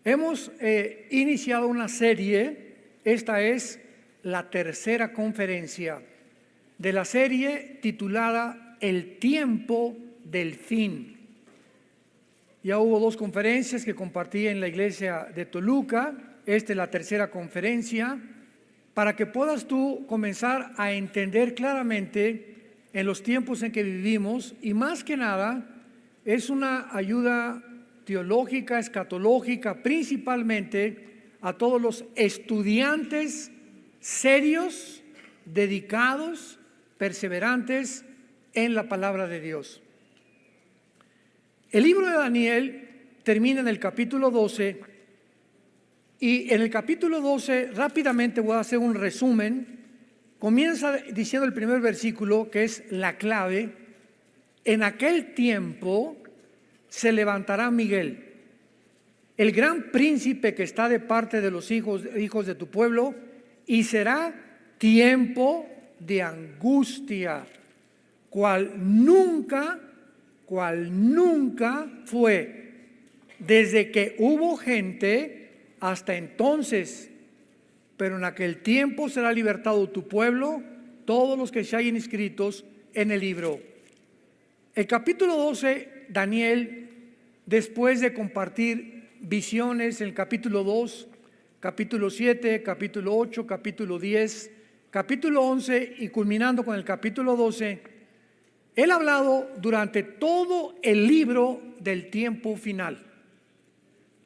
Hemos iniciado una serie. Esta es la tercera conferencia de la serie titulada El tiempo del fin. Ya hubo 2 conferencias que compartí en la iglesia de Toluca. Esta es la tercera conferencia, para que puedas tú comenzar a entender claramente en los tiempos en que vivimos, y más que nada es una ayuda teológica, escatológica, principalmente a todos los estudiantes serios, dedicados, perseverantes en la palabra de Dios. El libro de Daniel termina en el capítulo 12, y en el capítulo 12 rápidamente voy a hacer un resumen. Comienza diciendo el primer versículo, que es la clave: en aquel tiempo se levantará Miguel, el gran príncipe que está de parte de los hijos de tu pueblo, y será tiempo de angustia, cual nunca fue desde que hubo gente hasta entonces. Pero en aquel tiempo será libertado tu pueblo, todos los que se hayan inscritos en el libro. El capítulo 12, Daniel, después de compartir visiones en el capítulo 2, capítulo 7, capítulo 8, capítulo 10, capítulo 11 y culminando con el capítulo 12, él ha hablado durante todo el libro del tiempo final.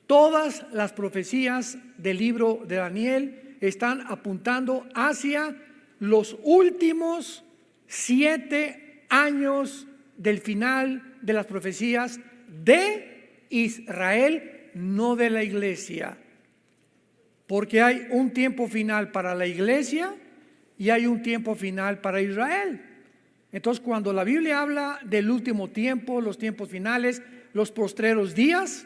Todas las profecías del libro de Daniel están apuntando hacia los últimos 7 años del final de las profecías de Israel, no de la iglesia. Porque hay un tiempo final para la iglesia y hay un tiempo final para Israel. Entonces, cuando la Biblia habla del último tiempo, los tiempos finales, los postreros días,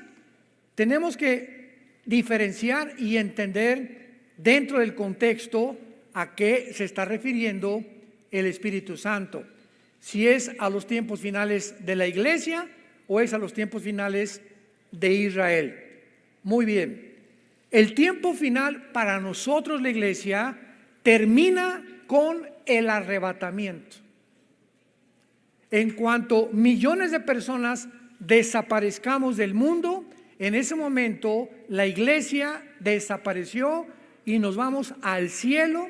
tenemos que diferenciar y entender dentro del contexto a qué se está refiriendo el Espíritu Santo. Si es a los tiempos finales de la iglesia o es a los tiempos finales de Israel. Muy bien. El tiempo final para nosotros, la iglesia, termina con el arrebatamiento. En cuanto millones de personas desaparezcamos del mundo, en ese momento la iglesia desapareció y nos vamos al cielo.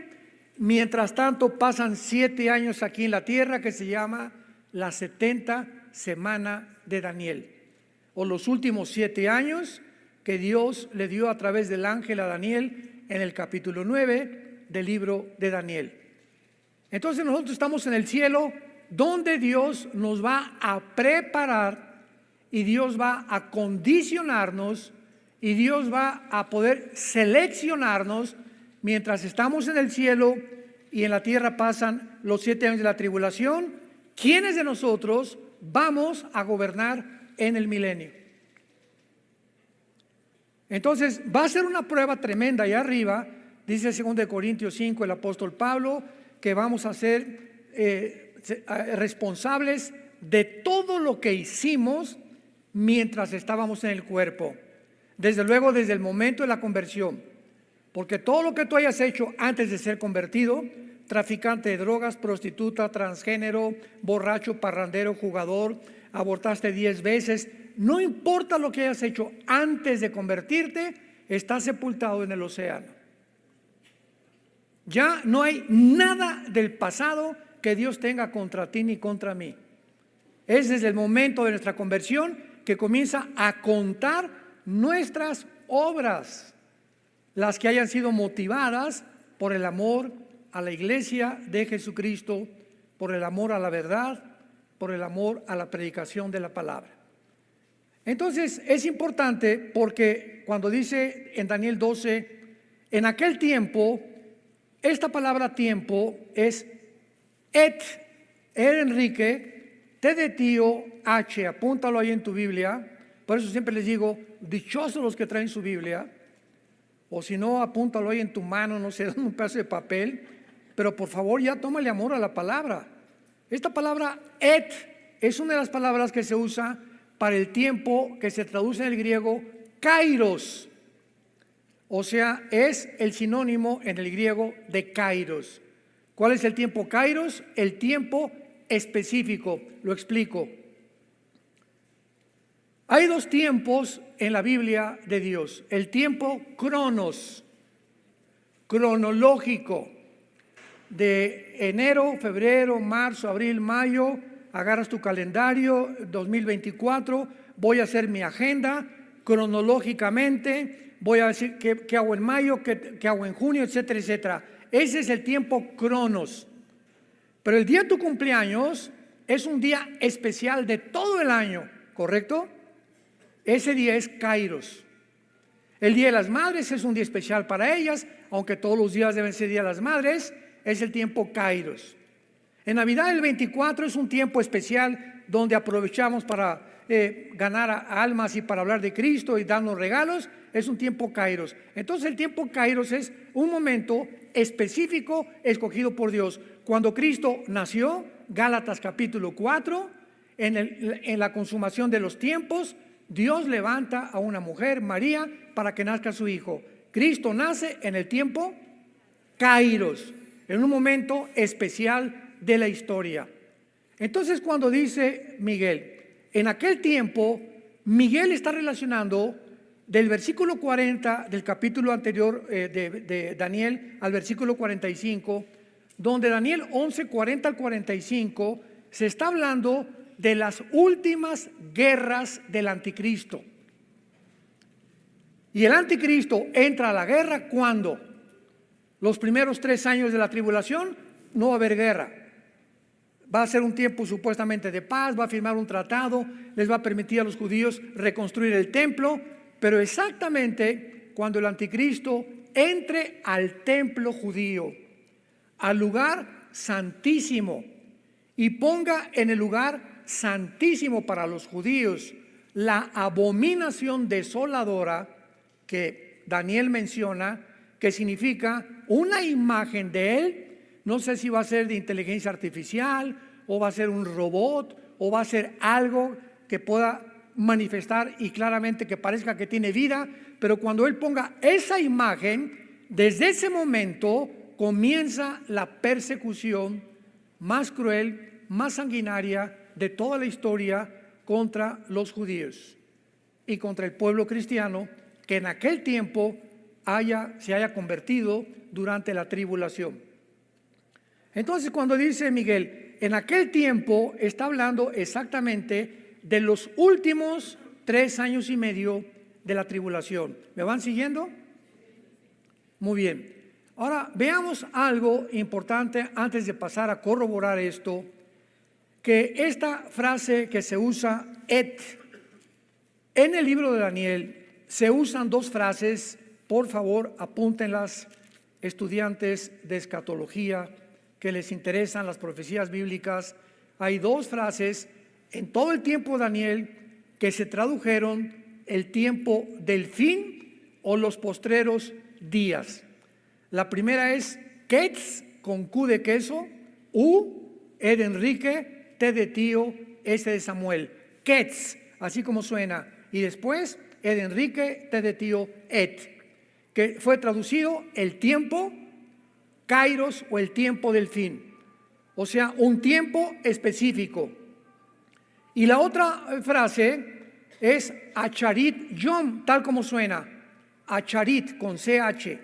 Mientras tanto pasan 7 años aquí en la tierra, que se llama la 70 semana de Daniel, o los últimos 7 años que Dios le dio a través del ángel a Daniel en el capítulo 9 del libro de Daniel. Entonces nosotros estamos en el cielo, donde Dios nos va a preparar y Dios va a condicionarnos y Dios va a poder seleccionarnos mientras estamos en el cielo y en la tierra pasan los 7 años de la tribulación. ¿Quiénes de nosotros vamos a gobernar en el milenio? Entonces va a ser una prueba tremenda. Allá arriba dice 2 Corintios 5 el apóstol Pablo que vamos a ser responsables de todo lo que hicimos mientras estábamos en el cuerpo. Desde luego desde el momento de la conversión, porque todo lo que tú hayas hecho antes de ser convertido, traficante de drogas, prostituta, transgénero, borracho, parrandero, jugador, abortaste 10 veces, no importa lo que hayas hecho antes de convertirte, estás sepultado en el océano. Ya no hay nada del pasado que Dios tenga contra ti ni contra mí. Es desde el momento de nuestra conversión que comienza a contar nuestras obras, las que hayan sido motivadas por el amor a la iglesia de Jesucristo, por el amor a la verdad, por el amor a la predicación de la palabra. Entonces es importante, porque cuando dice en Daniel 12, en aquel tiempo, esta palabra tiempo es Enrique, T de tío, H, apúntalo ahí en tu Biblia. Por eso siempre les digo, dichosos los que traen su Biblia, o si no, apúntalo ahí en tu mano, no sé, un pedazo de papel, pero por favor ya tómale amor a la palabra. Esta palabra es una de las palabras que se usa para el tiempo, que se traduce en el griego kairos, O sea, es el sinónimo en el griego de kairos. ¿Cuál es el tiempo kairos? El tiempo específico. Lo explico. Hay dos tiempos en la Biblia de Dios. El tiempo cronos, cronológico, de enero, febrero, marzo, abril, mayo. Agarras tu calendario 2024, voy a hacer mi agenda cronológicamente, voy a decir qué hago en mayo, qué hago en junio, etcétera, etcétera. Ese es el tiempo cronos. Pero el día de tu cumpleaños es un día especial de todo el año, ¿correcto? Ese día es kairos. El Día de las Madres es un día especial para ellas, aunque todos los días deben ser Día de las Madres, es el tiempo kairos. En Navidad el 24 es un tiempo especial donde aprovechamos para ganar almas y para hablar de Cristo y darnos regalos, es un tiempo kairos. Entonces el tiempo kairos es un momento específico escogido por Dios. Cuando Cristo nació, Gálatas capítulo 4, en la consumación de los tiempos, Dios levanta a una mujer, María, para que nazca su hijo. Cristo nace en el tiempo kairos, en un momento especial de la historia. Entonces, cuando dice Miguel, en aquel tiempo, Miguel está relacionando del versículo 40 del capítulo anterior de Daniel al versículo 45, donde Daniel 11, 40 al 45 se está hablando de las últimas guerras del anticristo. Y el anticristo entra a la guerra cuando los primeros 3 años de la tribulación no va a haber guerra. Va a ser un tiempo supuestamente de paz, va a firmar un tratado, les va a permitir a los judíos reconstruir el templo, pero exactamente cuando el anticristo entre al templo judío, al lugar santísimo, y ponga en el lugar santísimo para los judíos la abominación desoladora que Daniel menciona, que significa una imagen de él. No sé si va a ser de inteligencia artificial o va a ser un robot o va a ser algo que pueda manifestar y claramente que parezca que tiene vida, pero cuando él ponga esa imagen, desde ese momento comienza la persecución más cruel, más sanguinaria de toda la historia contra los judíos y contra el pueblo cristiano que en aquel tiempo se haya convertido durante la tribulación. Entonces, cuando dice Miguel, en aquel tiempo, está hablando exactamente de los últimos 3 años y medio de la tribulación. ¿Me van siguiendo? Muy bien. Ahora veamos algo importante antes de pasar a corroborar esto, que esta frase que se usa, en el libro de Daniel se usan 2 frases, por favor apúntenlas, estudiantes de escatología que les interesan las profecías bíblicas. Hay 2 frases en todo el tiempo de Daniel que se tradujeron el tiempo del fin o los postreros días. La primera es Ketz, con Q de queso, U, E de Enrique, T de tío, S de Samuel. Ketz, así como suena. Y después E de Enrique, T de tío, Et, que fue traducido el tiempo kairos o el tiempo del fin, o sea, un tiempo específico. Y la otra frase es Acharit Yom, tal como suena, Acharit con CH,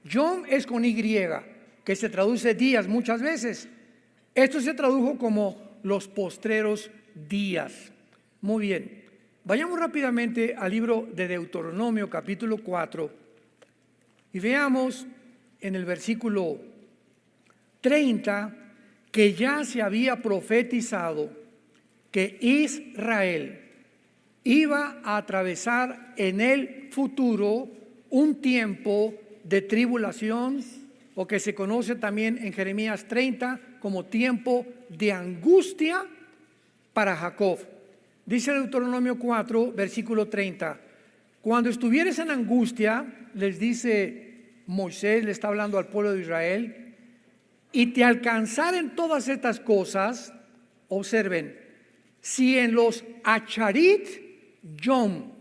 Yom es con Y, que se traduce días muchas veces. Esto se tradujo como los postreros días. Muy bien, vayamos rápidamente al libro de Deuteronomio capítulo 4 y veamos en el versículo 30 que ya se había profetizado que Israel iba a atravesar en el futuro un tiempo de tribulación, o que se conoce también en Jeremías 30 como tiempo de angustia para Jacob. Dice Deuteronomio 4, versículo 30, cuando estuvieres en angustia, les dice Moisés, le está hablando al pueblo de Israel, y te alcanzaren todas estas cosas, observen, si en los Acharit Yom,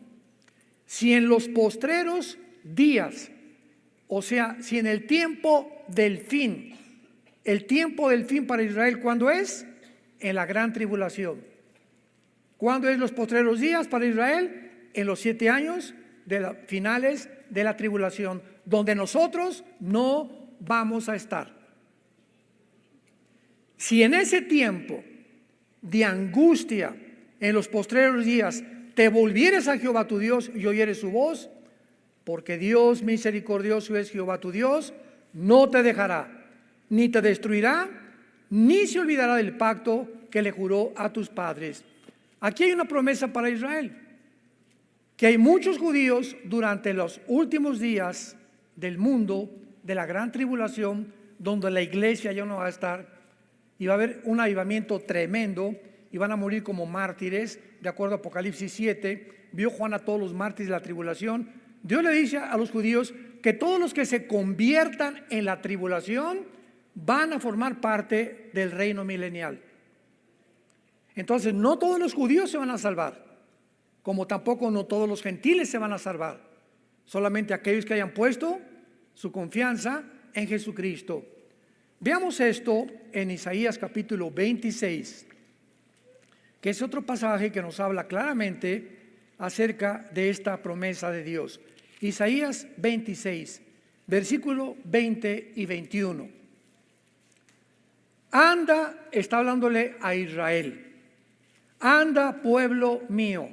si en los postreros días, O sea, si en el tiempo del fin para Israel, ¿cuándo es? En la gran tribulación. ¿Cuándo es los postreros días para Israel? En los 7 años finales de la tribulación, donde nosotros no vamos a estar. Si en ese tiempo de angustia, en los postreros días, te volvieres a Jehová tu Dios y oyeres su voz, porque Dios misericordioso es Jehová tu Dios, no te dejará, ni te destruirá, ni se olvidará del pacto que le juró a tus padres. Aquí hay una promesa para Israel, que hay muchos judíos durante los últimos días del mundo, de la gran tribulación, donde la iglesia ya no va a estar, y va a haber un avivamiento tremendo, y van a morir como mártires, de acuerdo a Apocalipsis 7, vio Juan a todos los mártires de la tribulación. Dios le dice a los judíos que todos los que se conviertan en la tribulación van a formar parte del reino milenial. Entonces no todos los judíos se van a salvar, como tampoco no todos los gentiles se van a salvar, solamente aquellos que hayan puesto su confianza en Jesucristo. Veamos esto en Isaías capítulo 26, que es otro pasaje que nos habla claramente acerca de esta promesa de Dios. Isaías 26, versículo 20 y 21. Anda, está hablándole a Israel. Anda, pueblo mío,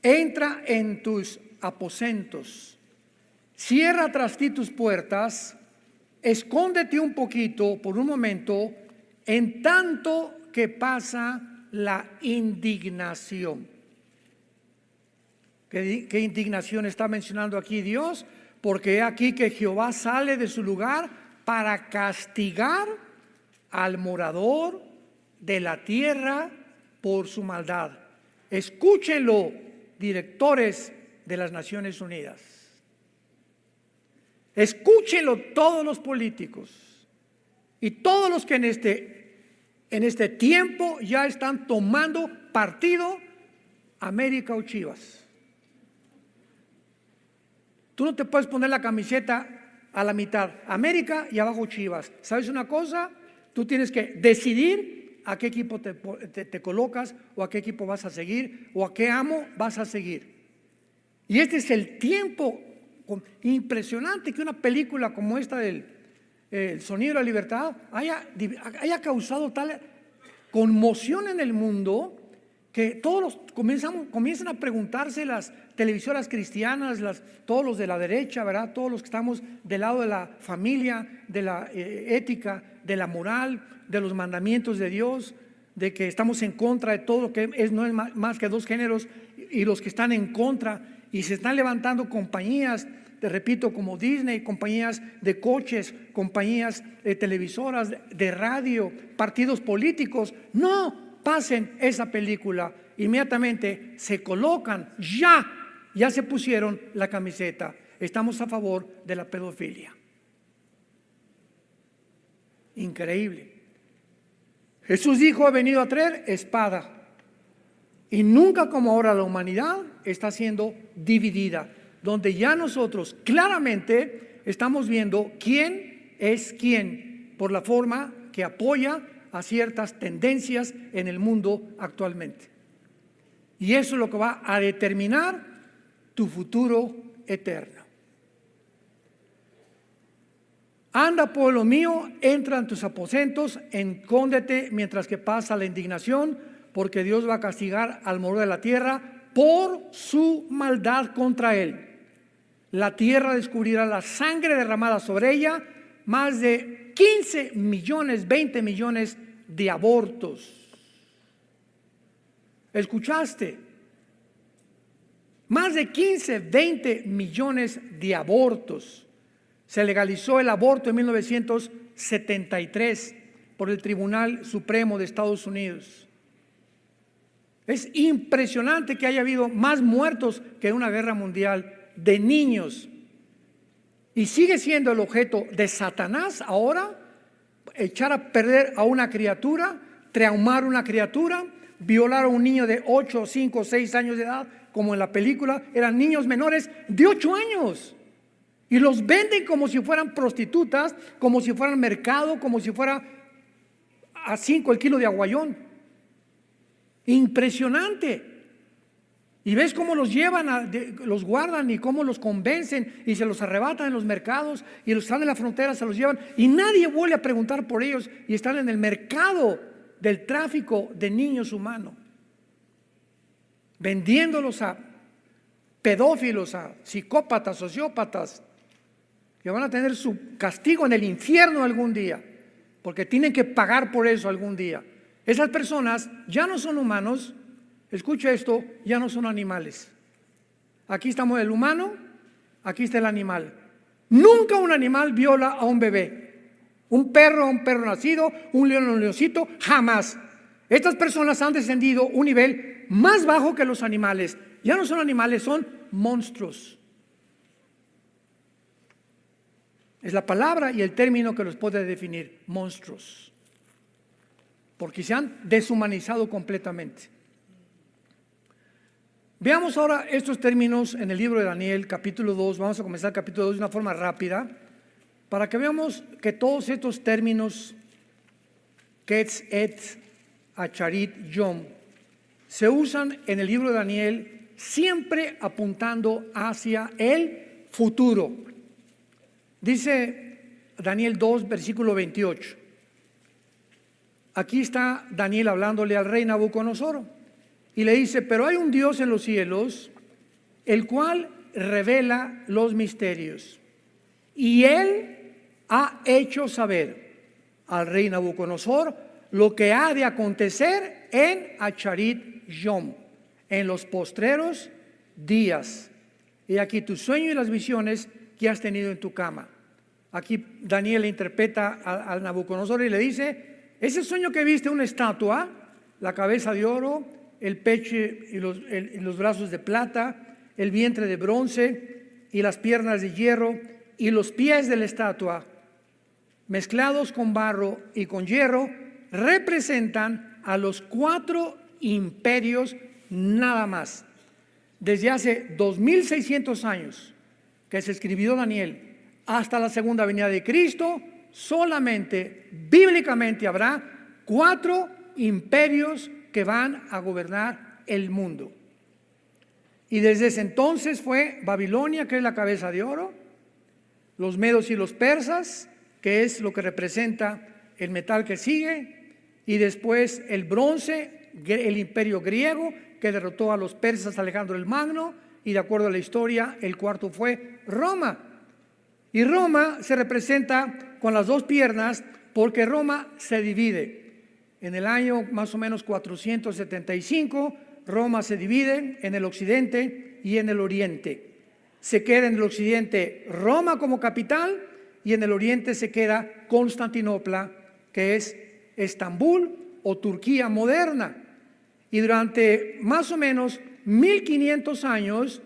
entra en tus aposentos, cierra tras ti tus puertas, escóndete un poquito por un momento, en tanto que pasa la indignación. ¿Qué indignación está mencionando aquí Dios? Porque he aquí que Jehová sale de su lugar para castigar al morador de la tierra por su maldad. Escúchenlo, directores de las Naciones Unidas. Escúchenlo todos los políticos y todos los que en este tiempo ya están tomando partido, América o Chivas. Tú no te puedes poner la camiseta a la mitad, América y abajo Chivas. ¿Sabes una cosa? Tú tienes que decidir a qué equipo te colocas, o a qué equipo vas a seguir, o a qué amo vas a seguir. Y este es el tiempo impresionante que una película como esta del El Sonido de la Libertad haya causado tal conmoción en el mundo, que todos comienzan a preguntarse, las televisoras cristianas, todos los de la derecha, ¿verdad? Todos los que estamos del lado de la familia, de la ética, de la moral, de los mandamientos de Dios, de que estamos en contra de todo lo que no es más que dos géneros, y los que están en contra, y se están levantando compañías, te repito, como Disney, compañías de coches, compañías televisoras, de radio, partidos políticos. No pasen esa película, inmediatamente se colocan, ya se pusieron la camiseta. Estamos a favor de la pedofilia. Increíble. Jesús dijo: he venido a traer espada. Y nunca como ahora la humanidad está siendo dividida, donde ya nosotros claramente estamos viendo quién es quién por la forma que apoya a ciertas tendencias en el mundo actualmente. Y eso es lo que va a determinar tu futuro eterno. Anda, pueblo mío, entra en tus aposentos, escóndete mientras que pasa la indignación, porque Dios va a castigar al morador de la tierra por su maldad contra él. La tierra descubrirá la sangre derramada sobre ella, más de 15 millones, 20 millones de abortos. ¿Escuchaste? Más de 15, 20 millones de abortos. Se legalizó el aborto en 1973 por el Tribunal Supremo de Estados Unidos. Es impresionante que haya habido más muertos que en una guerra mundial de niños. Y sigue siendo el objeto de Satanás ahora, echar a perder a una criatura, traumar a una criatura, violar a un niño de 8, 5, 6 años de edad, como en la película, eran niños menores de 8 años. Y los venden como si fueran prostitutas, como si fueran mercado, como si fuera a 5 el kilo de aguayón. Impresionante. Y ves cómo los llevan, los guardan y cómo los convencen y se los arrebatan en los mercados y los están en la frontera, se los llevan y nadie vuelve a preguntar por ellos y están en el mercado del tráfico de niños humanos, vendiéndolos a pedófilos, a psicópatas, sociópatas, que van a tener su castigo en el infierno algún día, porque tienen que pagar por eso algún día. Esas personas ya no son humanos. Escucha esto, ya no son animales. Aquí estamos el humano, aquí está el animal. Nunca un animal viola a un bebé. Un perro nacido, un león, un leoncito, jamás. Estas personas han descendido un nivel más bajo que los animales. Ya no son animales, son monstruos. Es la palabra y el término que los puede definir, monstruos. Porque se han deshumanizado completamente. Veamos ahora estos términos en el libro de Daniel, capítulo 2. Vamos a comenzar el capítulo 2 de una forma rápida, para que veamos que todos estos términos, Ketz, Et, Acharit, Yom, se usan en el libro de Daniel siempre apuntando hacia el futuro. Dice Daniel 2, versículo 28. Aquí está Daniel hablándole al rey Nabucodonosor. Y le dice, pero hay un Dios en los cielos, el cual revela los misterios. Y Él ha hecho saber al rey Nabucodonosor lo que ha de acontecer en Acharit Yom, en los postreros días. Y aquí tu sueño y las visiones que has tenido en tu cama. Aquí Daniel le interpreta al Nabucodonosor y le dice, ese sueño que viste, una estatua, la cabeza de oro, el pecho y los brazos de plata, el vientre de bronce y las piernas de hierro y los pies de la estatua, mezclados con barro y con hierro, representan a los 4 imperios nada más. Desde hace 2600 años que se escribió Daniel hasta la segunda venida de Cristo, solamente bíblicamente habrá 4 imperios que van a gobernar el mundo. Y desde ese entonces fue Babilonia, que es la cabeza de oro, los medos y los persas, que es lo que representa el metal que sigue, y después el bronce, el imperio griego, que derrotó a los persas Alejandro el Magno, y de acuerdo a la historia, el cuarto fue Roma. Y Roma se representa con las 2 piernas porque Roma se divide. En el año más o menos 475, Roma se divide en el occidente y en el oriente. Se queda en el occidente Roma como capital y en el oriente se queda Constantinopla, que es Estambul o Turquía moderna. Y durante más o menos 1500 años,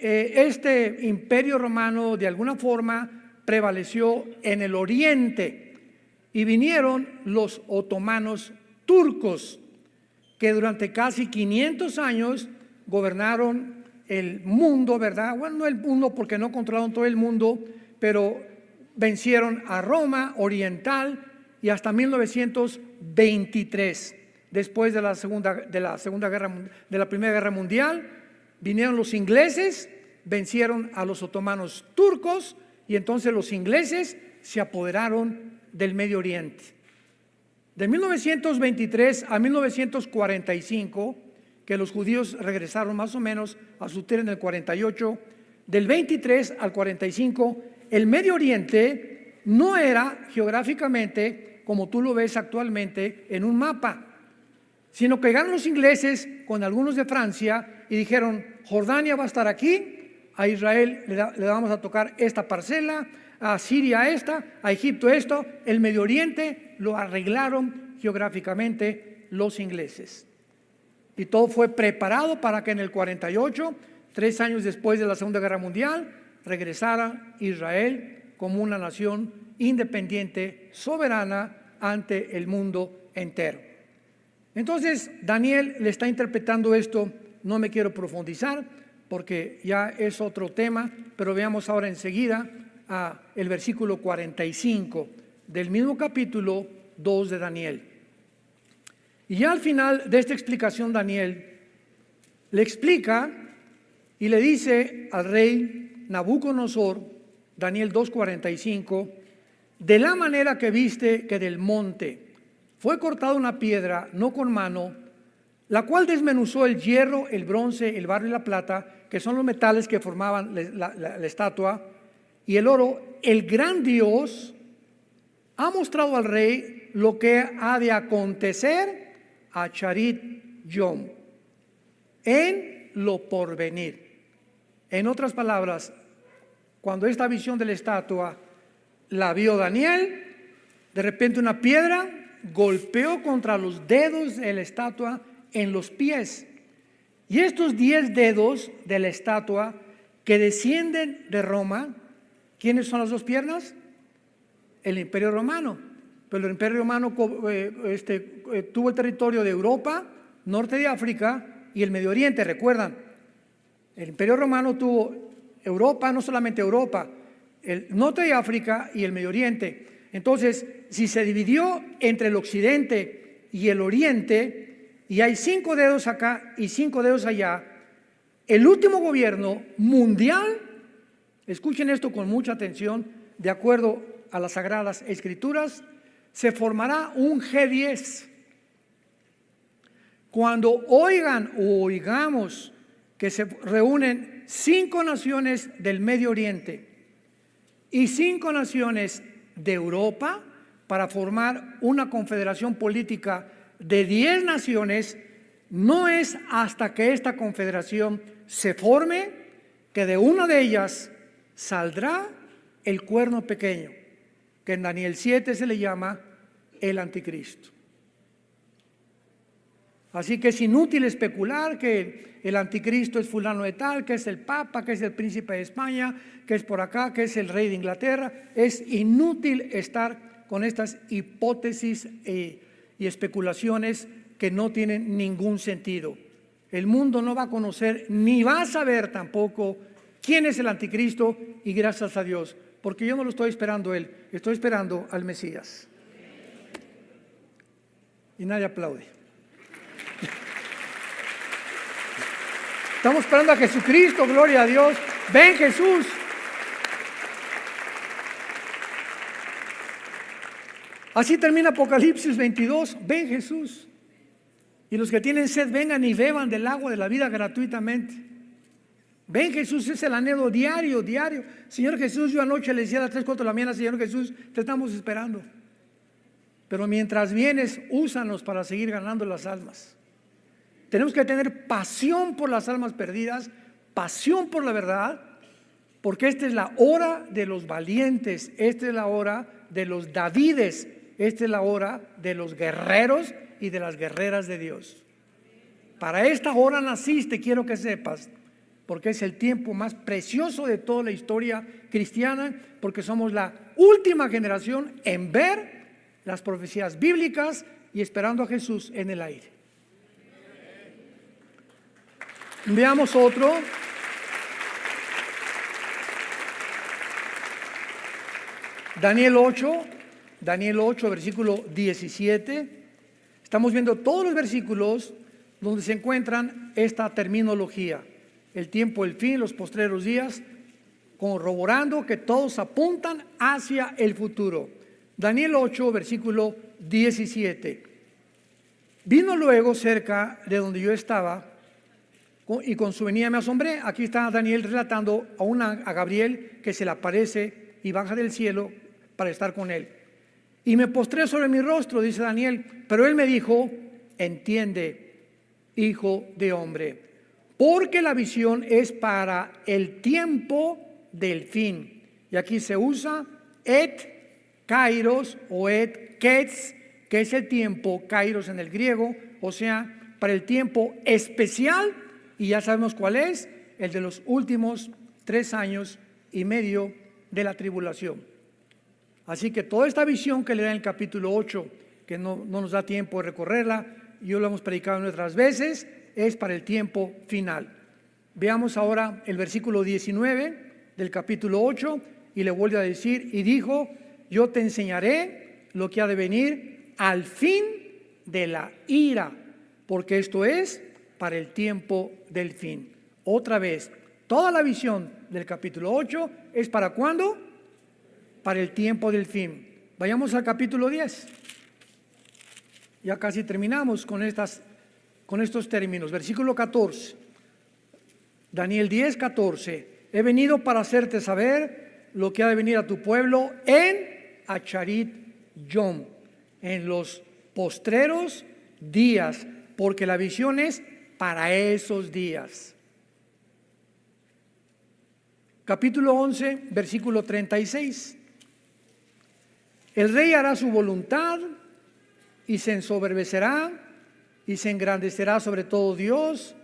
este imperio romano de alguna forma prevaleció en el oriente. Y vinieron los otomanos turcos, que durante casi 500 años gobernaron el mundo, ¿verdad? Bueno, no el mundo porque no controlaron todo el mundo, pero vencieron a Roma oriental y hasta 1923, después de la Primera Guerra Mundial, vinieron los ingleses, vencieron a los otomanos turcos y entonces los ingleses se apoderaron del Medio Oriente. De 1923 a 1945, que los judíos regresaron más o menos a su tierra en el 48, del 23 al 45, el Medio Oriente no era geográficamente como tú lo ves actualmente en un mapa, sino que llegaron los ingleses con algunos de Francia y dijeron, Jordania va a estar aquí, a Israel le vamos a tocar esta parcela, a Siria esta, a Egipto esto, el Medio Oriente lo arreglaron geográficamente los ingleses. Y todo fue preparado para que en el 48, 3 años después de la Segunda Guerra Mundial, regresara Israel como una nación independiente, soberana ante el mundo entero. Entonces Daniel le está interpretando esto, no me quiero profundizar, porque ya es otro tema, pero veamos ahora enseguida el versículo 45 del mismo capítulo 2 de Daniel. Y ya al final de esta explicación, Daniel le explica y le dice al rey Nabucodonosor, Daniel 2:45, de la manera que viste que del monte fue cortada una piedra, no con mano, la cual desmenuzó el hierro, el bronce, el barro y la plata, que son los metales que formaban la estatua, y el oro, el gran Dios ha mostrado al rey lo que ha de acontecer a Charit Yom en lo porvenir. En otras palabras, cuando esta visión de la estatua la vio Daniel, de repente una piedra golpeó contra los dedos de la estatua en los pies. Y estos 10 dedos de la estatua que descienden de Roma, ¿quiénes son las dos piernas? El Imperio Romano. Pero el Imperio Romano tuvo el territorio de Europa, norte de África y el Medio Oriente, recuerdan. El Imperio Romano tuvo Europa, no solamente Europa, el norte de África y el Medio Oriente. Entonces, si se dividió entre el occidente y el oriente, y hay 5 dedos acá y 5 dedos allá, el último gobierno mundial, escuchen esto con mucha atención, de acuerdo a las Sagradas Escrituras, se formará un G10. Cuando oigamos que se reúnen 5 naciones del Medio Oriente y 5 naciones de Europa para formar una confederación política de 10 naciones, no es hasta que esta confederación se forme que de una de ellas saldrá el cuerno pequeño, que en Daniel 7 se le llama el anticristo. Así que es inútil especular que el anticristo es fulano de tal, que es el papa, que es el príncipe de España, que es por acá, que es el rey de Inglaterra. Es inútil estar con estas hipótesis y especulaciones que no tienen ningún sentido. El mundo no va a conocer ni va a saber tampoco quién es el anticristo, y gracias a Dios, porque yo no lo estoy esperando a él, estoy esperando al Mesías. Y nadie aplaude. Estamos esperando a Jesucristo, gloria a Dios. Ven Jesús. Así termina Apocalipsis 22, ven Jesús. Y los que tienen sed vengan y beban del agua de la vida gratuitamente. Ven Jesús, es el anhelo diario. Señor Jesús, yo anoche le decía a las 3, 4 de la mañana, Señor Jesús, te estamos esperando. Pero mientras vienes, úsanos para seguir ganando las almas. Tenemos que tener pasión por las almas perdidas, pasión por la verdad, porque esta es la hora de los valientes, esta es la hora de los Davides, esta es la hora de los guerreros y de las guerreras de Dios. Para esta hora naciste, quiero que sepas, porque es el tiempo más precioso de toda la historia cristiana, porque somos la última generación en ver las profecías bíblicas y esperando a Jesús en el aire. Veamos otro. Daniel 8, versículo 17. Estamos viendo todos los versículos donde se encuentran esta terminología: el tiempo, el fin, los postreros días, corroborando que todos apuntan hacia el futuro. Daniel 8, versículo 17. Vino luego cerca de donde yo estaba, y con su venida me asombré. Aquí está Daniel relatando a Gabriel que se le aparece y baja del cielo para estar con él. Y me postré sobre mi rostro, dice Daniel, pero él me dijo: entiende, hijo de hombre, porque la visión es para el tiempo del fin. Y aquí se usa et kairos o et ketz, que es el tiempo, kairos en el griego, o sea, para el tiempo especial, y ya sabemos cuál es, el de los últimos 3 años y medio de la tribulación. Así que toda esta visión que le da en el capítulo 8, que no nos da tiempo de recorrerla, yo lo hemos predicado en otras veces, es para el tiempo final. Veamos ahora el versículo 19 del capítulo 8 y le vuelve a decir, y dijo, yo te enseñaré lo que ha de venir al fin de la ira, porque esto es para el tiempo del fin. Otra vez, toda la visión del capítulo 8 es ¿para cuándo? Para el tiempo del fin. Vayamos al capítulo 10. Ya casi terminamos con estos términos. Versículo 14. Daniel 10, 14. He venido para hacerte saber lo que ha de venir a tu pueblo en Acharit Yom, en los postreros días, porque la visión es para esos días. Capítulo 11, versículo 36. El rey hará su voluntad y se ensoberbecerá y se engrandecerá sobre todo Dios.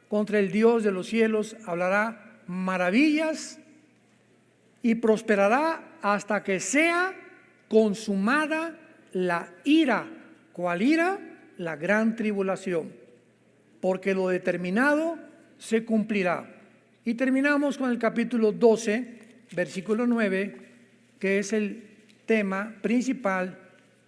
Contra el Dios de los cielos hablará maravillas y prosperará hasta que sea consumada la ira. ¿Cuál ira? La gran tribulación, porque lo determinado se cumplirá. Y terminamos con el capítulo 12, versículo 9, que es el tema principal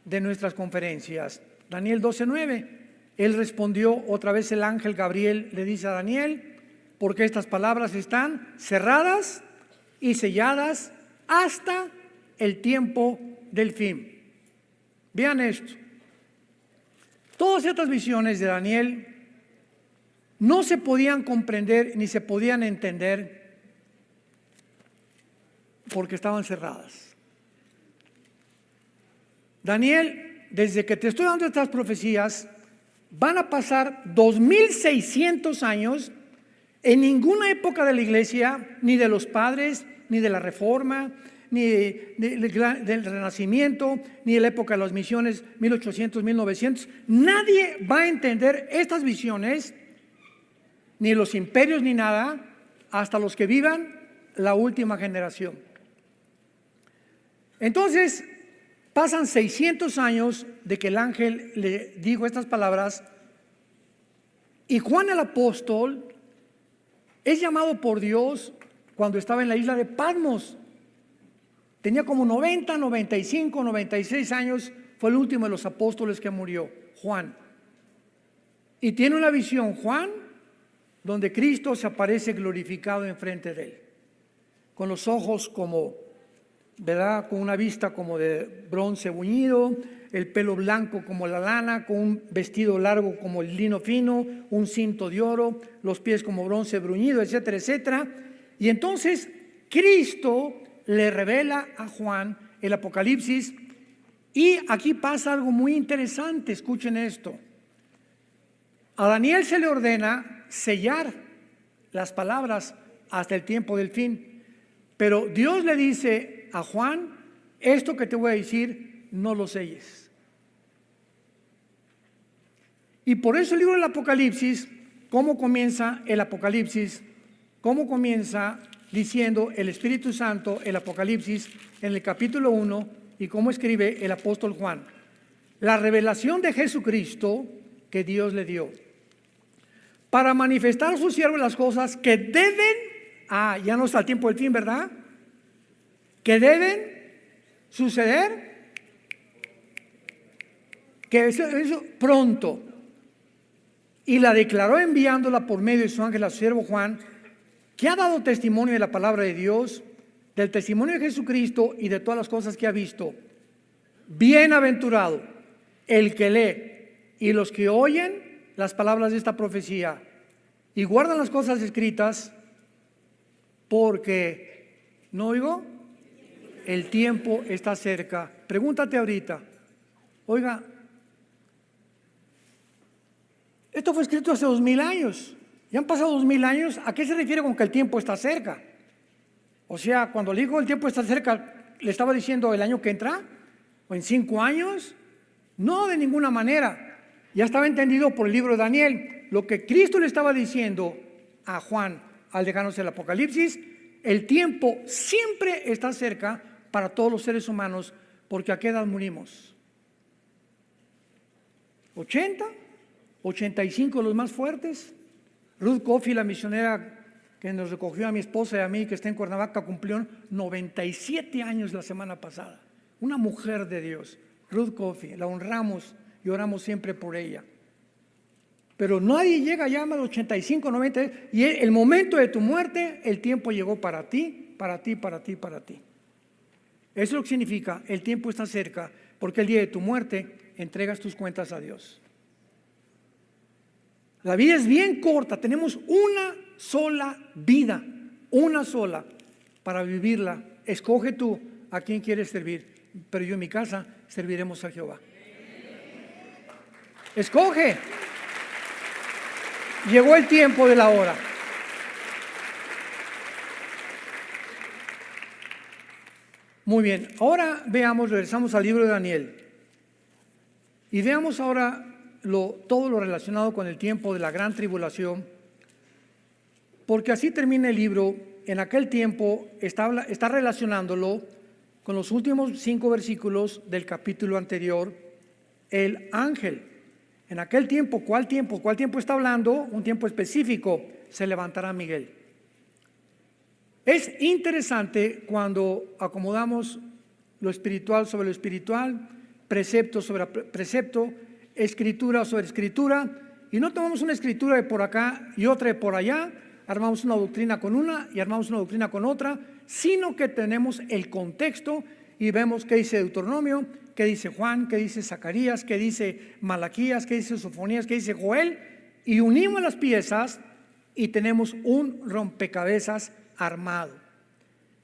de nuestras conferencias. Daniel 12, 9. Él respondió, otra vez el ángel Gabriel le dice a Daniel, porque estas palabras están cerradas y selladas hasta el tiempo del fin. Vean esto. Todas estas visiones de Daniel no se podían comprender ni se podían entender porque estaban cerradas. Daniel, desde que te estoy dando estas profecías, van a pasar 2600 años. En ninguna época de la iglesia, ni de los padres, ni de la reforma, ni del renacimiento, ni de la época de las misiones 1800, 1900, nadie va a entender estas visiones, ni los imperios ni nada, hasta los que vivan la última generación. Entonces pasan 600 años de que el ángel le dijo estas palabras, y Juan el apóstol es llamado por Dios cuando estaba en la isla de Patmos. Tenía como 90, 95, 96 años. Fue el último de los apóstoles que murió, Juan. Y tiene una visión, Juan, donde Cristo se aparece glorificado enfrente de él, con los ojos como, ¿verdad?, con una vista como de bronce bruñido, el pelo blanco como la lana, con un vestido largo como el lino fino, un cinto de oro, los pies como bronce bruñido, etcétera, etcétera. Y entonces Cristo le revela a Juan el Apocalipsis, y aquí pasa algo muy interesante. Escuchen esto. A Daniel se le ordena sellar las palabras hasta el tiempo del fin, pero Dios le dice a Juan, esto que te voy a decir, no lo selles. Y por eso el libro del Apocalipsis, ¿cómo comienza el Apocalipsis? ¿Cómo comienza diciendo el Espíritu Santo, el Apocalipsis, en el capítulo 1, y cómo escribe el apóstol Juan? La revelación de Jesucristo que Dios le dio para manifestar a sus siervos las cosas que deben, ya no está el tiempo del fin, ¿verdad?, que deben suceder, que eso pronto. Y la declaró enviándola por medio de su ángel a su siervo Juan, que ha dado testimonio de la palabra de Dios, del testimonio de Jesucristo y de todas las cosas que ha visto. Bienaventurado el que lee y los que oyen las palabras de esta profecía y guardan las cosas escritas, porque, ¿no oigo? El tiempo está cerca. Pregúntate ahorita, oiga, esto fue escrito hace 2000 años. Ya han pasado 2000 años. ¿A qué se refiere con que el tiempo está cerca? O sea, cuando le dijo el tiempo está cerca, ¿le estaba diciendo el año que entra? ¿O en 5 años? No, de ninguna manera. Ya estaba entendido por el libro de Daniel. Lo que Cristo le estaba diciendo a Juan al dejarnos el Apocalipsis, el tiempo siempre está cerca para todos los seres humanos, porque ¿a qué edad morimos? ¿80? ¿85 los más fuertes? Ruth Coffey, la misionera que nos recogió a mi esposa y a mí, que está en Cuernavaca, cumplió 97 años la semana pasada. Una mujer de Dios, Ruth Coffey, la honramos y oramos siempre por ella. Pero nadie llega ya a los 85, 90, y el momento de tu muerte, el tiempo llegó para ti, para ti, para ti, para ti. Eso es lo que significa, el tiempo está cerca, porque el día de tu muerte entregas tus cuentas a Dios. La vida es bien corta, tenemos una sola vida, una sola, para vivirla. Escoge tú a quién quieres servir, pero yo en mi casa serviremos a Jehová. Escoge. Llegó el tiempo de la hora. Muy bien, ahora regresamos al libro de Daniel y veamos ahora todo lo relacionado con el tiempo de la gran tribulación, porque así termina el libro. En aquel tiempo está relacionándolo con los últimos 5 versículos del capítulo anterior, el ángel. En aquel tiempo, ¿cuál tiempo? ¿Cuál tiempo está hablando? Un tiempo específico, se levantará Miguel. Es interesante cuando acomodamos lo espiritual sobre lo espiritual, precepto sobre precepto, escritura sobre escritura, y no tomamos una escritura de por acá y otra de por allá, armamos una doctrina con una y armamos una doctrina con otra, sino que tenemos el contexto y vemos qué dice Deuteronomio, qué dice Juan, qué dice Zacarías, qué dice Malaquías, qué dice Sofonías, qué dice Joel, y unimos las piezas y tenemos un rompecabezas armado.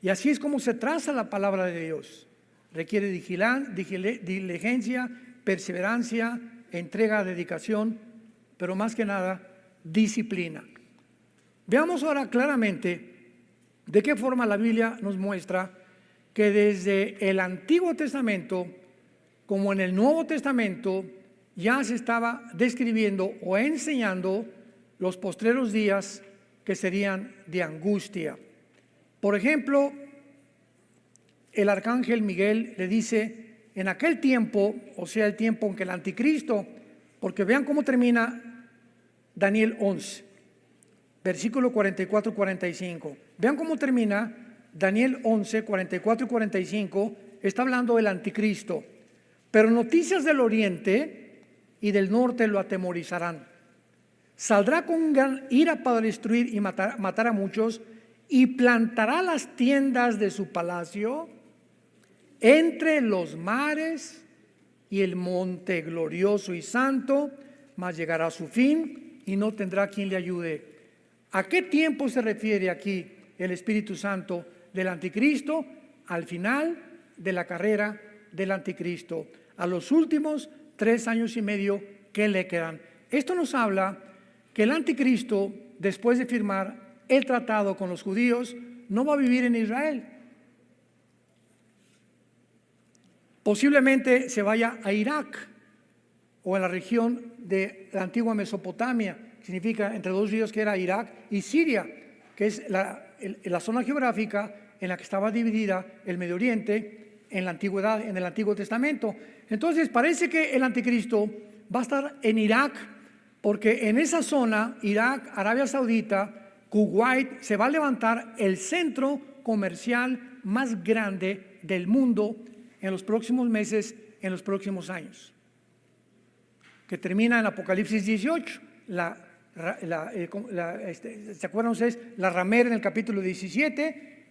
Y así es como se traza la palabra de Dios. Requiere diligencia, perseverancia, entrega, dedicación, pero más que nada, disciplina. Veamos ahora claramente de qué forma la Biblia nos muestra que desde el Antiguo Testamento como en el Nuevo Testamento ya se estaba describiendo o enseñando los postreros días que serían de angustia. Por ejemplo, el arcángel Miguel le dice en aquel tiempo, o sea el tiempo en que el anticristo, porque vean cómo termina Daniel 11, versículo 44 y 45. Vean cómo termina Daniel 11, 44 y 45, está hablando del anticristo. Pero noticias del oriente y del norte lo atemorizarán. Saldrá con gran ira para destruir y matar a muchos, y plantará las tiendas de su palacio entre los mares y el monte glorioso y santo, mas llegará a su fin y no tendrá quien le ayude. ¿A qué tiempo se refiere aquí el Espíritu Santo del anticristo? Al final de la carrera del anticristo, a los últimos 3 años y medio que le quedan. Esto nos habla que el anticristo, después de firmar el tratado con los judíos, no va a vivir en Israel. Posiblemente se vaya a Irak o a la región de la antigua Mesopotamia, significa entre 2 ríos, que era Irak y Siria, que es la zona geográfica en la que estaba dividida el Medio Oriente en la antigüedad, en el Antiguo Testamento. Entonces parece que el anticristo va a estar en Irak, porque en esa zona, Irak, Arabia Saudita, Kuwait, se va a levantar el centro comercial más grande del mundo en los próximos meses, en los próximos años, que termina en Apocalipsis 18, ¿se acuerdan ustedes? La ramera en el capítulo 17,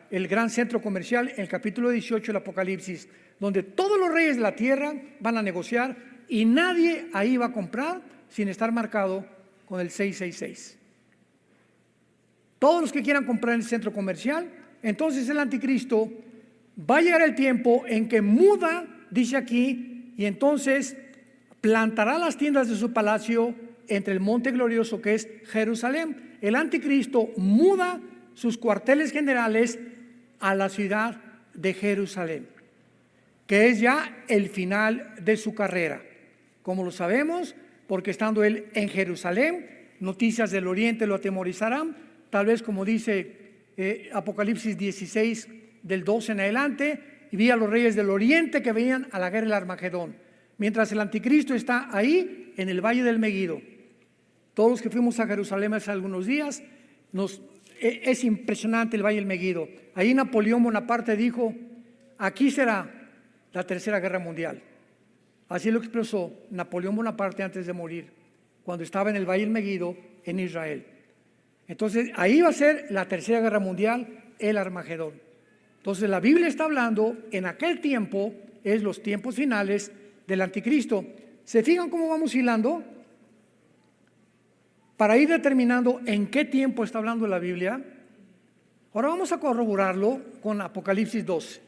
el gran centro comercial en el capítulo 18 del Apocalipsis, donde todos los reyes de la tierra van a negociar y nadie ahí va a comprar sin estar marcado con el 666. Todos los que quieran comprar en el centro comercial, entonces el anticristo va a llegar el tiempo en que muda, dice aquí, y entonces plantará las tiendas de su palacio entre el monte glorioso que es Jerusalén. El anticristo muda sus cuarteles generales a la ciudad de Jerusalén, que es ya el final de su carrera. Como lo sabemos, porque estando él en Jerusalén, noticias del oriente lo atemorizarán, tal vez como dice Apocalipsis 16, del 12 en adelante, y vi a los reyes del oriente que venían a la guerra del Armagedón, mientras el anticristo está ahí en el valle del Megiddo. Todos los que fuimos a Jerusalén hace algunos días nos Es impresionante el Valle del Meguido. Ahí Napoleón Bonaparte dijo: aquí será la tercera guerra mundial. Así lo expresó Napoleón Bonaparte antes de morir, cuando estaba en el Valle del Meguido en Israel. Entonces ahí va a ser la tercera guerra mundial, el Armagedón. Entonces la Biblia está hablando en aquel tiempo, es los tiempos finales del anticristo. ¿Se fijan cómo vamos hilando? Para ir determinando en qué tiempo está hablando la Biblia. Ahora vamos a corroborarlo con Apocalipsis 12,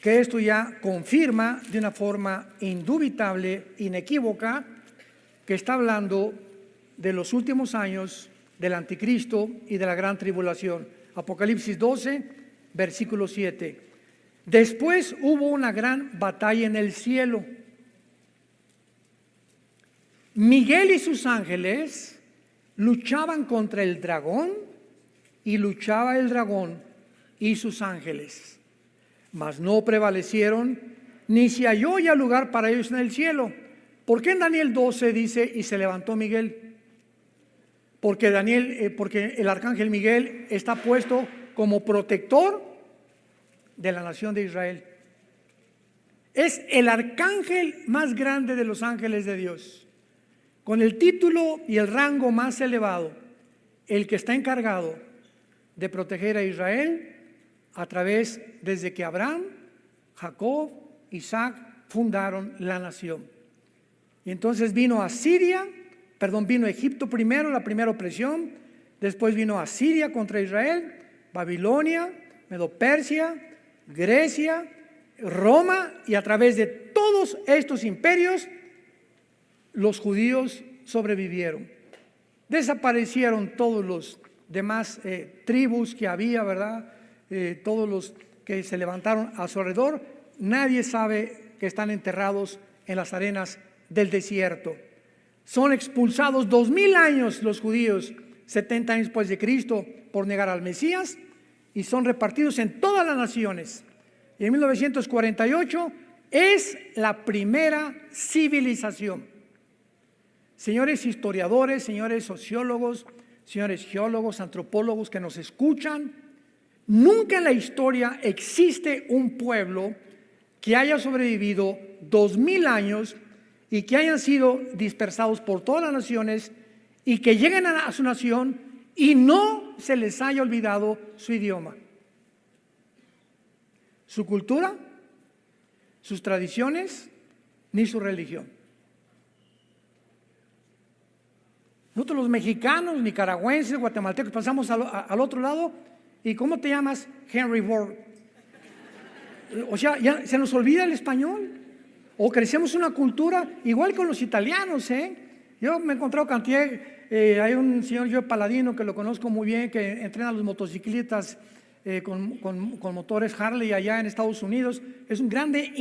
que esto ya confirma de una forma indubitable, inequívoca, que está hablando de los últimos años del anticristo y de la gran tribulación. Apocalipsis 12, versículo 7. Después hubo una gran batalla en el cielo. Miguel y sus ángeles luchaban contra el dragón, y luchaba el dragón y sus ángeles, mas no prevalecieron, ni se halló ya lugar para ellos en el cielo. ¿Por qué en Daniel 12 dice: y se levantó Miguel? Porque porque el arcángel Miguel está puesto como protector de la nación de Israel. Es el arcángel más grande de los ángeles de Dios, con el título y el rango más elevado, el que está encargado de proteger a Israel a través, desde que Abraham, Jacob, Isaac fundaron la nación. Y entonces vino Egipto primero, la primera opresión, después vino Asiria contra Israel, Babilonia, Medo-Persia, Grecia, Roma, y a través de todos estos imperios los judíos sobrevivieron. Desaparecieron todos los demás tribus que había, ¿verdad? Todos los que se levantaron a su alrededor, nadie sabe que están enterrados en las arenas del desierto. Son expulsados 2000 años los judíos, 70 años después de Cristo, por negar al Mesías, y son repartidos en todas las naciones. Y en 1948 es la primera civilización. Señores historiadores, señores sociólogos, señores geólogos, antropólogos que nos escuchan, nunca en la historia existe un pueblo que haya sobrevivido 2000 años y que hayan sido dispersados por todas las naciones y que lleguen a su nación y no se les haya olvidado su idioma, su cultura, sus tradiciones, ni su religión. Nosotros los mexicanos, nicaragüenses, guatemaltecos, pasamos al otro lado, y ¿cómo te llamas? Henry Ward. O sea, ya se nos olvida el español. O crecemos una cultura igual con los italianos, Yo me he encontrado cantidad, hay un señor Joe Paladino que lo conozco muy bien, que entrena a los motociclistas con motores Harley allá en Estados Unidos. Es un grande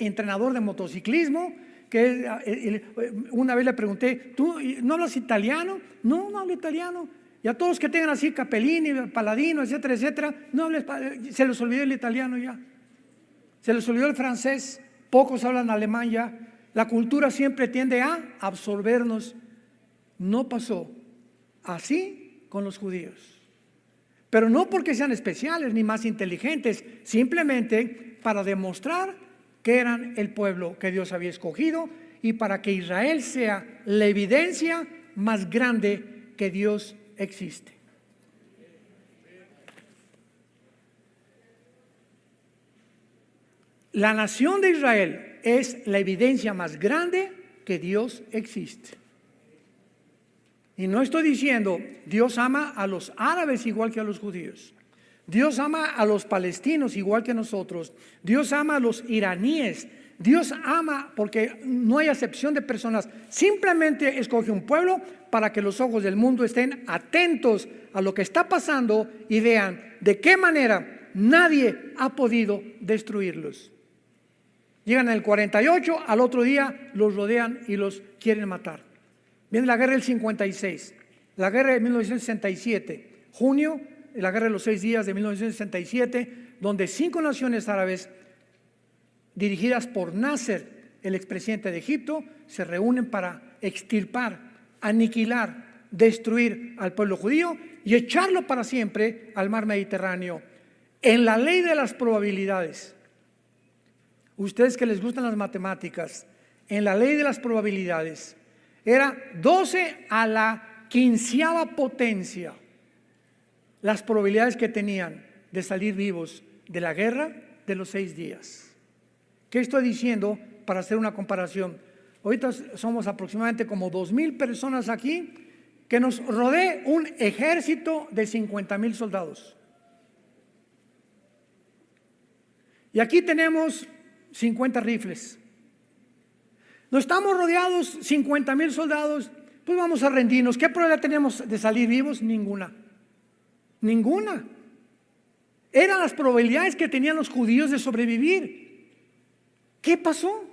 entrenador de motociclismo. Una vez le pregunté: ¿tú no hablas italiano? No, no hablo italiano. Y a todos que tengan así Capellini, Paladino, etcétera, etcétera, no hables, se les olvidó el italiano ya, se les olvidó el francés, pocos hablan alemán ya. La cultura siempre tiende a absorbernos. No pasó así con los judíos, pero no porque sean especiales ni más inteligentes, simplemente para demostrar que eran el pueblo que Dios había escogido y para que Israel sea la evidencia más grande que Dios existe. La nación de Israel es la evidencia más grande que Dios existe. Y no estoy diciendo Dios ama a los árabes igual que a los judíos. Dios ama a los palestinos igual que nosotros. Dios ama a los iraníes. Dios ama, porque no hay acepción de personas. Simplemente escoge un pueblo para que los ojos del mundo estén atentos a lo que está pasando y vean de qué manera nadie ha podido destruirlos. Llegan en el 48, al otro día los rodean y los quieren matar. Viene la guerra del 56, la guerra de 1967, junio, la guerra de los 6 días de 1967, donde 5 naciones árabes dirigidas por Nasser, el expresidente de Egipto, se reúnen para extirpar, aniquilar destruir al pueblo judío y echarlo para siempre al mar Mediterráneo. En la ley de las probabilidades, ustedes que les gustan las matemáticas, en la ley de las probabilidades, era 12 a la 15ª potencia las probabilidades que tenían de salir vivos de la guerra de los 6 días. ¿Qué estoy diciendo para hacer una comparación? Ahorita somos aproximadamente como 2,000 personas aquí, que nos rodee un ejército de 50,000 soldados. Y aquí tenemos 50 rifles. No estamos rodeados 50,000 soldados, pues vamos a rendirnos. ¿Qué probabilidad tenemos de salir vivos? Ninguna. Ninguna. Eran las probabilidades que tenían los judíos de sobrevivir. ¿Qué pasó?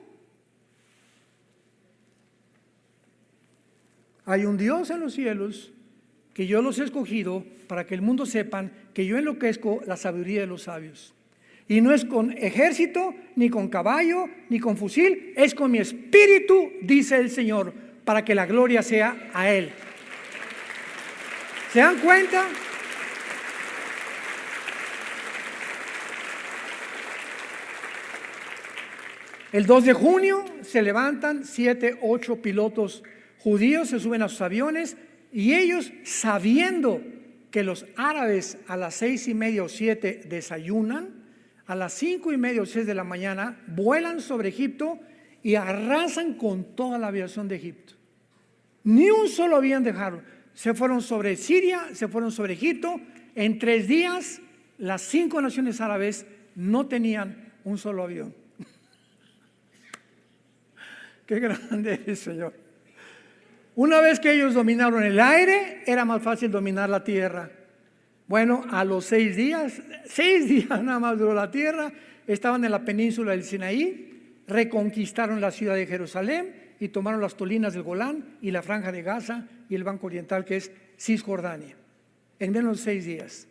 Hay un Dios en los cielos que yo los he escogido para que el mundo sepan que yo enloquezco la sabiduría de los sabios. Y no es con ejército, ni con caballo, ni con fusil, es con mi espíritu, dice el Señor, para que la gloria sea a Él. ¿Se dan cuenta? El 2 de junio se levantan 7, 8 pilotos judíos, se suben a sus aviones y ellos, sabiendo que los árabes a las 6:30 o 7 desayunan, a las 5:30 o 6 de la mañana vuelan sobre Egipto y arrasan con toda la aviación de Egipto. Ni un solo avión dejaron. Se fueron sobre Siria, se fueron sobre Egipto. En 3 días, las 5 naciones árabes no tenían un solo avión. Qué grande es, Señor. Una vez que ellos dominaron el aire, era más fácil dominar la tierra. Bueno, a los 6 días nada más duró la tierra, estaban en la península del Sinaí, reconquistaron la ciudad de Jerusalén y tomaron las colinas del Golán y la franja de Gaza y el banco oriental que es Cisjordania, en menos de 6 días.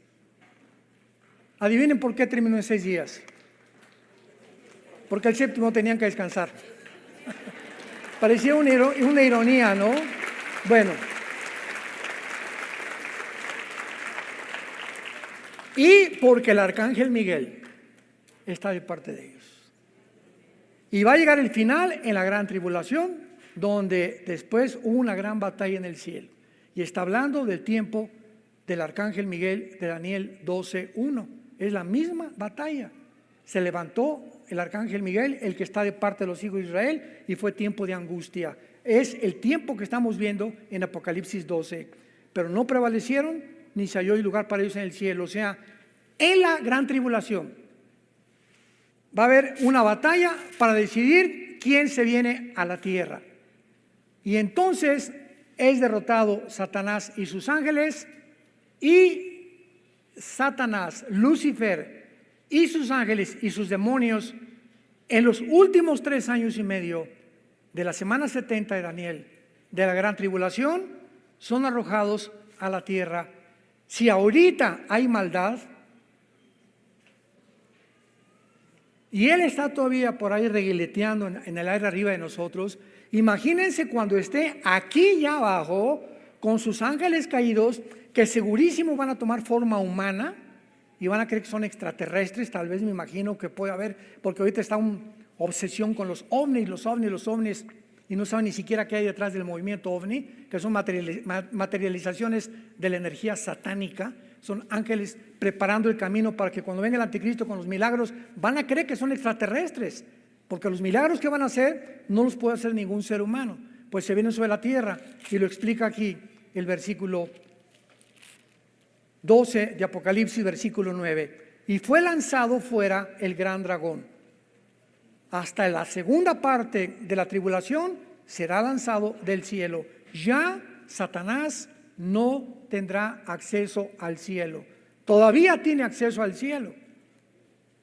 Adivinen por qué terminó en 6 días. Porque el séptimo tenían que descansar. Parecía una ironía, ¿no? Bueno. Y porque el arcángel Miguel está de parte de ellos. Y va a llegar el final en la gran tribulación, donde después hubo una gran batalla en el cielo. Y está hablando del tiempo del arcángel Miguel de Daniel 12:1. Es la misma batalla. Se levantó el arcángel Miguel, el que está de parte de los hijos de Israel, y fue tiempo de angustia. Es el tiempo que estamos viendo en Apocalipsis 12. Pero no prevalecieron, ni se halló lugar para ellos en el cielo. O sea, en la gran tribulación va a haber una batalla para decidir quién se viene a la tierra. Y entonces es derrotado Satanás y sus ángeles, y Satanás, Lucifer y sus ángeles y sus demonios, en los últimos 3 años y medio de la semana 70 de Daniel, de la gran tribulación, son arrojados a la tierra. Si ahorita hay maldad y él está todavía por ahí reguileteando en el aire arriba de nosotros, imagínense cuando esté aquí ya abajo con sus ángeles caídos, que segurísimo van a tomar forma humana y van a creer que son extraterrestres. Tal vez, me imagino que puede haber, porque ahorita está una obsesión con los ovnis, y no saben ni siquiera qué hay detrás del movimiento ovni, que son materializaciones de la energía satánica. Son ángeles preparando el camino para que cuando venga el anticristo con los milagros, van a creer que son extraterrestres, porque los milagros que van a hacer no los puede hacer ningún ser humano, pues se vienen sobre la tierra. Y lo explica aquí el versículo 12 de Apocalipsis, versículo 9. Y fue lanzado fuera el gran dragón. Hasta la segunda parte de la tribulación será lanzado del cielo. Ya Satanás no tendrá acceso al cielo. Todavía tiene acceso al cielo.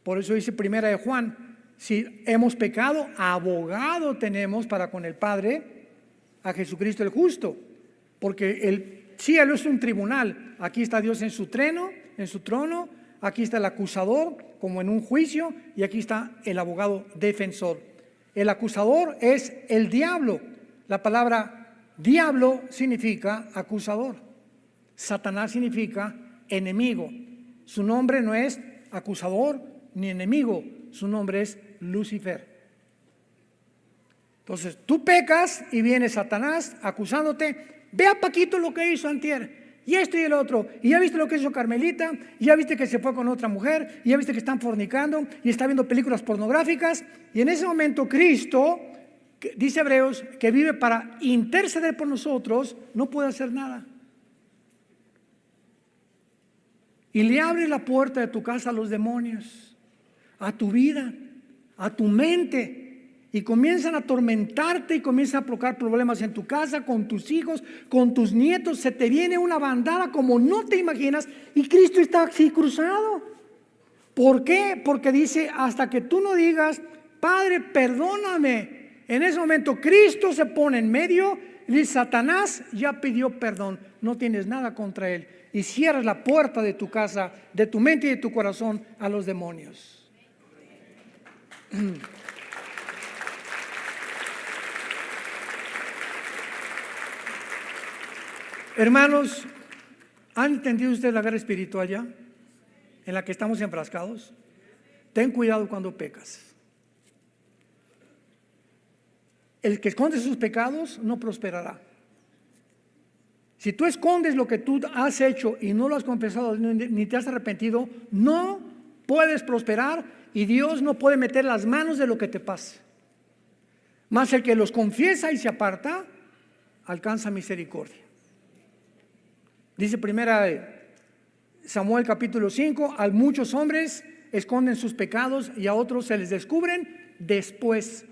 Por eso dice primera de Juan: si hemos pecado, abogado tenemos para con el Padre, a Jesucristo el justo. Porque el cielo es un tribunal. Aquí está Dios en su trono, aquí está el acusador como en un juicio, y aquí está el abogado defensor. El acusador es el diablo. La palabra Diablo significa acusador. Satanás significa enemigo. Su nombre no es acusador ni enemigo, su nombre es Lucifer. Entonces tú pecas y viene Satanás acusándote. Ve a Paquito lo que hizo antier, y esto y el otro, y ya viste lo que hizo Carmelita, y ya viste que se fue con otra mujer, y ya viste que están fornicando y está viendo películas pornográficas. Y en ese momento Cristo, dice Hebreos, que vive para interceder por nosotros, no puede hacer nada. Y le abre la puerta de tu casa a los demonios, a tu vida, a tu mente, y comienzan a atormentarte y comienzan a provocar problemas en tu casa, con tus hijos, con tus nietos. Se te viene una bandada como no te imaginas, y Cristo está así cruzado. ¿Por qué? Porque dice, hasta que tú no digas, Padre, perdóname. En ese momento Cristo se pone en medio y dice, Satanás ya pidió perdón, no tienes nada contra él. Y cierras la puerta de tu casa, de tu mente y de tu corazón a los demonios. Hermanos, ¿han entendido ustedes la guerra espiritual ya? En la que estamos enfrascados. Ten cuidado cuando pecas. El que esconde sus pecados no prosperará. Si tú escondes lo que tú has hecho y no lo has confesado ni te has arrepentido, no puedes prosperar y Dios no puede meter las manos de lo que te pase. Mas el que los confiesa y se aparta, alcanza misericordia. Dice primera Samuel capítulo 5, a muchos hombres esconden sus pecados y a otros se les descubren después,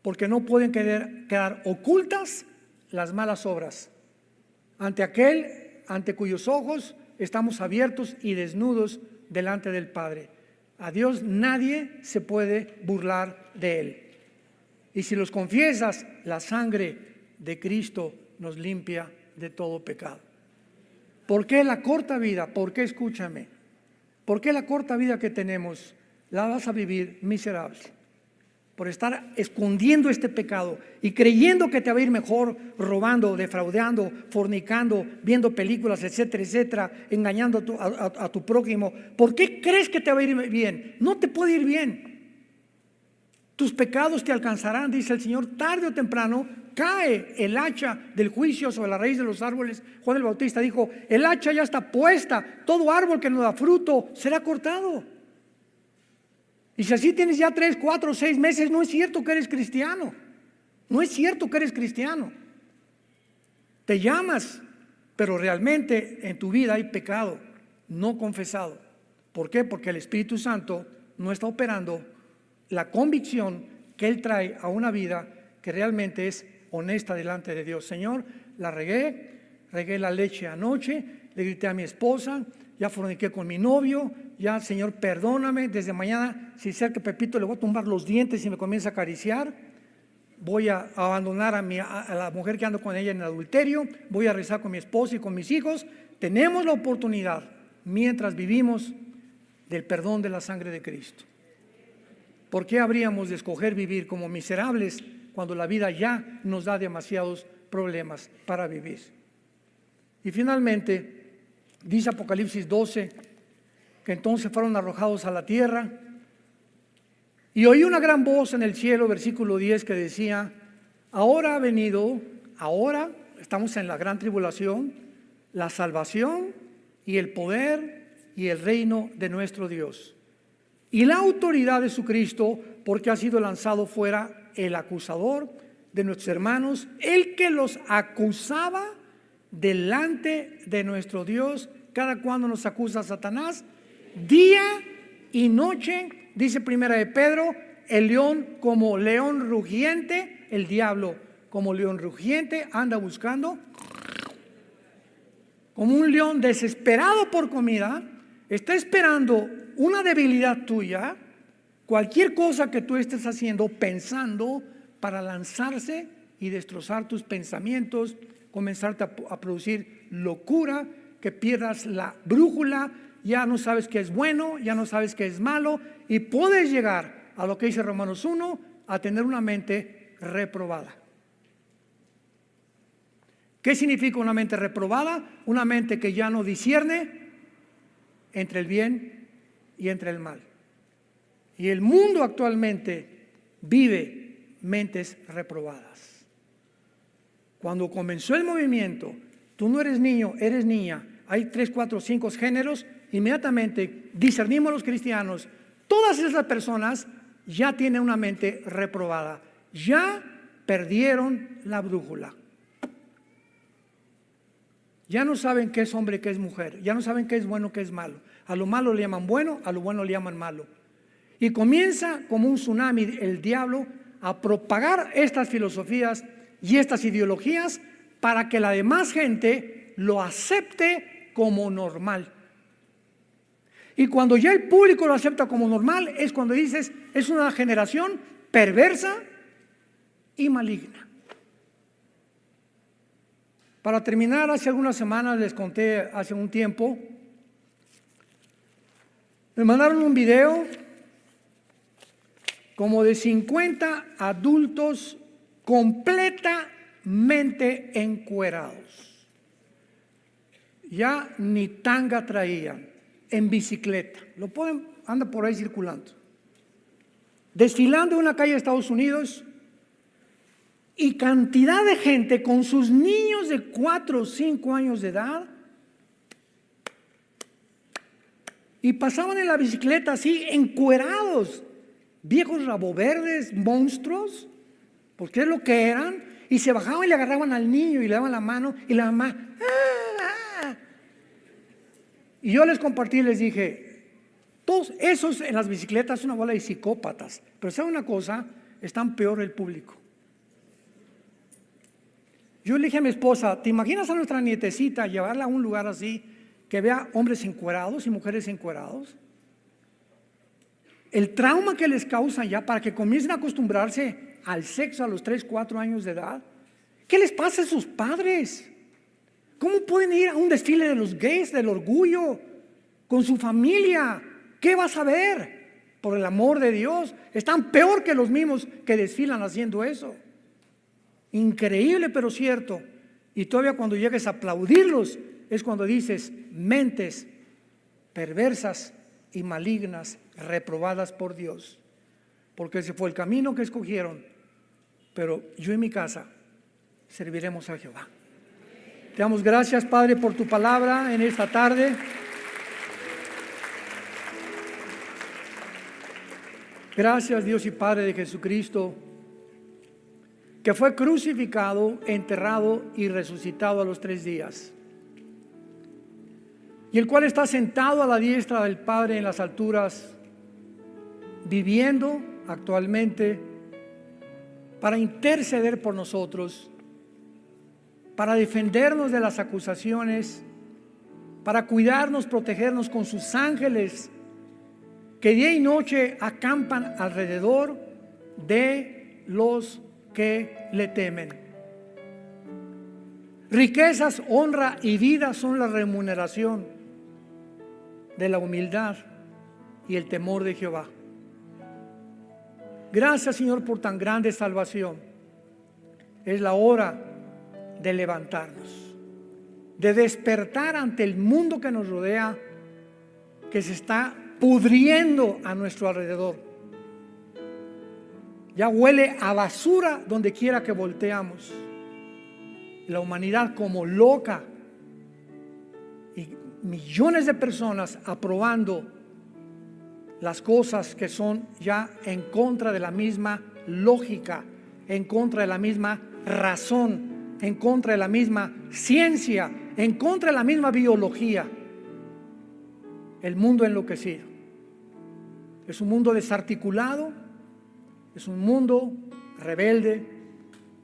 porque no pueden quedar ocultas las malas obras ante aquel ante cuyos ojos estamos abiertos y desnudos delante del Padre. A Dios nadie se puede burlar de él. Y si los confiesas, la sangre de Cristo nos limpia de todo pecado. ¿Por qué la corta vida? ¿Por qué, escúchame? ¿Por qué la corta vida que tenemos la vas a vivir miserable? Por estar escondiendo este pecado y creyendo que te va a ir mejor, robando, defraudando, fornicando, viendo películas, etcétera, etcétera, engañando a tu prójimo. ¿Por qué crees que te va a ir bien? No te puede ir bien. Tus pecados te alcanzarán, dice el Señor, tarde o temprano cae el hacha del juicio sobre la raíz de los árboles. Juan el Bautista dijo, el hacha ya está puesta, todo árbol que no da fruto será cortado. Y si así tienes ya 3, 4, 6 meses, no es cierto que eres cristiano. No es cierto que eres cristiano. Te llamas, pero realmente en tu vida hay pecado no confesado. ¿Por qué? Porque el Espíritu Santo no está operando la convicción que Él trae a una vida que realmente es honesta delante de Dios. Señor, la regué la leche anoche, le grité a mi esposa, ya forniqué con mi novio, ya Señor perdóname, desde mañana si cerca que Pepito le voy a tumbar los dientes y me comienza a acariciar, voy a abandonar a la mujer que ando con ella en adulterio, voy a rezar con mi esposa y con mis hijos. Tenemos la oportunidad mientras vivimos del perdón de la sangre de Cristo. ¿Por qué habríamos de escoger vivir como miserables cuando la vida ya nos da demasiados problemas para vivir? Y finalmente, dice Apocalipsis 12, que entonces fueron arrojados a la tierra, y oí una gran voz en el cielo, versículo 10, que decía, ahora ha venido, ahora estamos en la gran tribulación, la salvación y el poder y el reino de nuestro Dios y la autoridad de su Cristo, porque ha sido lanzado fuera el acusador de nuestros hermanos, el que los acusaba delante de nuestro Dios. Cada cuando nos acusa Satanás, día y noche, dice primera de Pedro, el león como león rugiente, el diablo como león rugiente anda buscando, como un león desesperado por comida, está esperando una debilidad tuya, cualquier cosa que tú estés haciendo, pensando, para lanzarse y destrozar tus pensamientos, comenzarte a producir locura, que pierdas la brújula, ya no sabes qué es bueno, ya no sabes qué es malo, y puedes llegar a lo que dice Romanos 1, a tener una mente reprobada. ¿Qué significa una mente reprobada? Una mente que ya no discierne entre el bien y entre el mal. Y el mundo actualmente vive mentes reprobadas. Cuando comenzó el movimiento, tú no eres niño, eres niña, hay 3, 4, 5 géneros, inmediatamente discernimos los cristianos, todas esas personas ya tienen una mente reprobada, ya perdieron la brújula. Ya no saben qué es hombre, qué es mujer, ya no saben qué es bueno, qué es malo. A lo malo le llaman bueno, a lo bueno le llaman malo. Y comienza como un tsunami el diablo a propagar estas filosofías y estas ideologías para que la demás gente lo acepte como normal. Y cuando ya el público lo acepta como normal, es cuando dices, es una generación perversa y maligna. Para terminar, hace algunas semanas les conté, hace un tiempo, me mandaron un video como de 50 adultos completamente encuerados. Ya ni tanga traían, en bicicleta. Lo pueden, anda por ahí circulando. Desfilando en una calle de Estados Unidos y cantidad de gente con sus niños de 4 o 5 años de edad y pasaban en la bicicleta así, encuerados, viejos raboverdes, monstruos, porque es lo que eran, y se bajaban y le agarraban al niño y le daban la mano y la mamá, ¡ah! Y yo les compartí y les dije, todos esos en las bicicletas son una bola de psicópatas, pero ¿saben una cosa? Están peor el público. Yo le dije a mi esposa, ¿te imaginas a nuestra nietecita llevarla a un lugar así, que vea hombres encuerados y mujeres encuerados? El trauma que les causan ya para que comiencen a acostumbrarse al sexo a los 3, 4 años de edad. ¿Qué les pasa a sus padres? ¿Cómo pueden ir a un desfile de los gays, del orgullo, con su familia? ¿Qué vas a ver? Por el amor de Dios, están peor que los mismos que desfilan haciendo eso. Increíble, pero cierto. Y todavía cuando llegues a aplaudirlos, es cuando dices, mentes perversas y malignas, reprobadas por Dios. Porque ese fue el camino que escogieron. Pero yo y mi casa serviremos a Jehová. Te damos gracias, Padre, por tu palabra en esta tarde. Gracias, Dios y Padre de Jesucristo, que fue crucificado, enterrado y resucitado a los 3 días. Y el cual está sentado a la diestra del Padre en las alturas, viviendo actualmente para interceder por nosotros, para defendernos de las acusaciones, para cuidarnos, protegernos con sus ángeles que día y noche acampan alrededor de los que le temen. Riquezas, honra y vida son la remuneración de la humildad y el temor de Jehová. Gracias, Señor, por tan grande salvación. Es la hora de levantarnos, de despertar ante el mundo que nos rodea, que se está pudriendo a nuestro alrededor. Ya huele a basura donde quiera que volteamos. La humanidad como loca y millones de personas aprobando las cosas que son ya en contra de la misma lógica, en contra de la misma razón, en contra de la misma ciencia, en contra de la misma biología. El mundo enloquecido. Es un mundo desarticulado, es un mundo rebelde,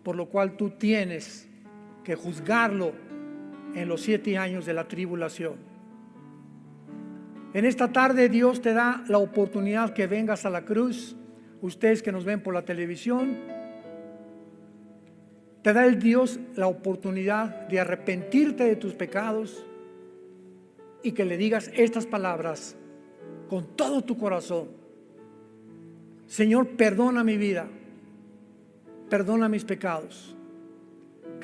por lo cual tú tienes que juzgarlo en los 7 años de la tribulación. En esta tarde Dios te da la oportunidad que vengas a la cruz. Ustedes que nos ven por la televisión, te da el Dios la oportunidad de arrepentirte de tus pecados y que le digas estas palabras con todo tu corazón. Señor, perdona mi vida, perdona mis pecados.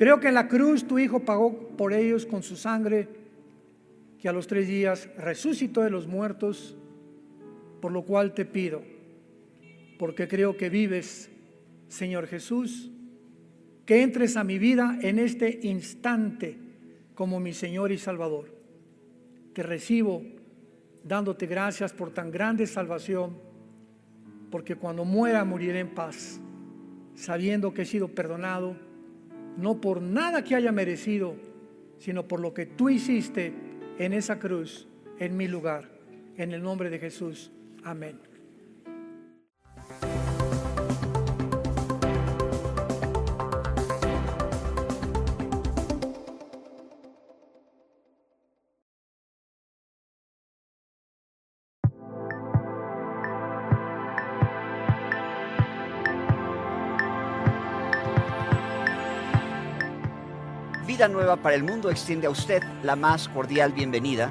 Creo que en la cruz tu Hijo pagó por ellos con su sangre, que a los 3 días resucitó de los muertos, por lo cual te pido, porque creo que vives, Señor Jesús, que entres a mi vida en este instante como mi Señor y Salvador. Te recibo dándote gracias por tan grande salvación, porque cuando muera moriré en paz, sabiendo que he sido perdonado, no por nada que haya merecido, sino por lo que tú hiciste en esa cruz, en mi lugar, en el nombre de Jesús. Amén. Vida Nueva para el Mundo extiende a usted la más cordial bienvenida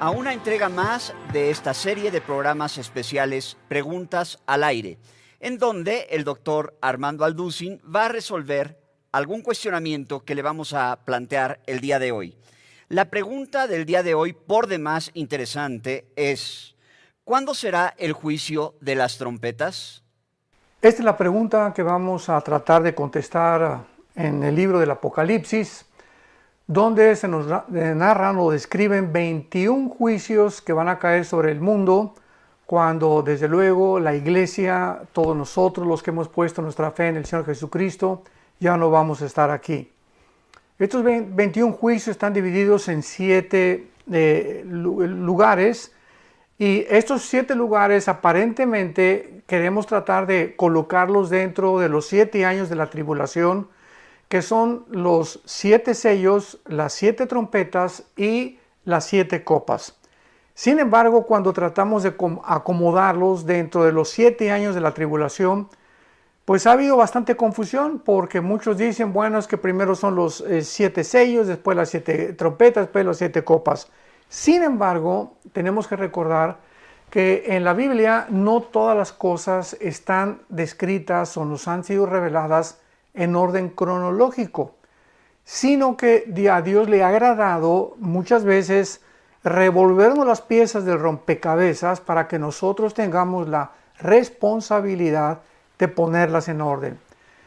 a una entrega más de esta serie de programas especiales Preguntas al Aire, en donde el doctor Armando Alducin va a resolver algún cuestionamiento que le vamos a plantear el día de hoy. La pregunta del día de hoy, por demás interesante, es: ¿cuándo será el juicio de las trompetas? Esta es la pregunta que vamos a tratar de contestar en el libro del Apocalipsis, donde se nos narran o describen 21 juicios que van a caer sobre el mundo cuando, desde luego, la iglesia, todos nosotros los que hemos puesto nuestra fe en el Señor Jesucristo, ya no vamos a estar aquí. Estos 21 juicios están divididos en 7 lugares, y estos 7 lugares aparentemente queremos tratar de colocarlos dentro de los 7 años de la tribulación, que son los 7 sellos, las 7 trompetas y las 7 copas. Sin embargo, cuando tratamos de acomodarlos dentro de los 7 años de la tribulación, pues ha habido bastante confusión, porque muchos dicen, bueno, es que primero son los 7 sellos, después las 7 trompetas, después las 7 copas. Sin embargo, tenemos que recordar que en la Biblia no todas las cosas están descritas o nos han sido reveladas en orden cronológico, sino que a Dios le ha agradado muchas veces revolvernos las piezas del rompecabezas para que nosotros tengamos la responsabilidad de ponerlas en orden.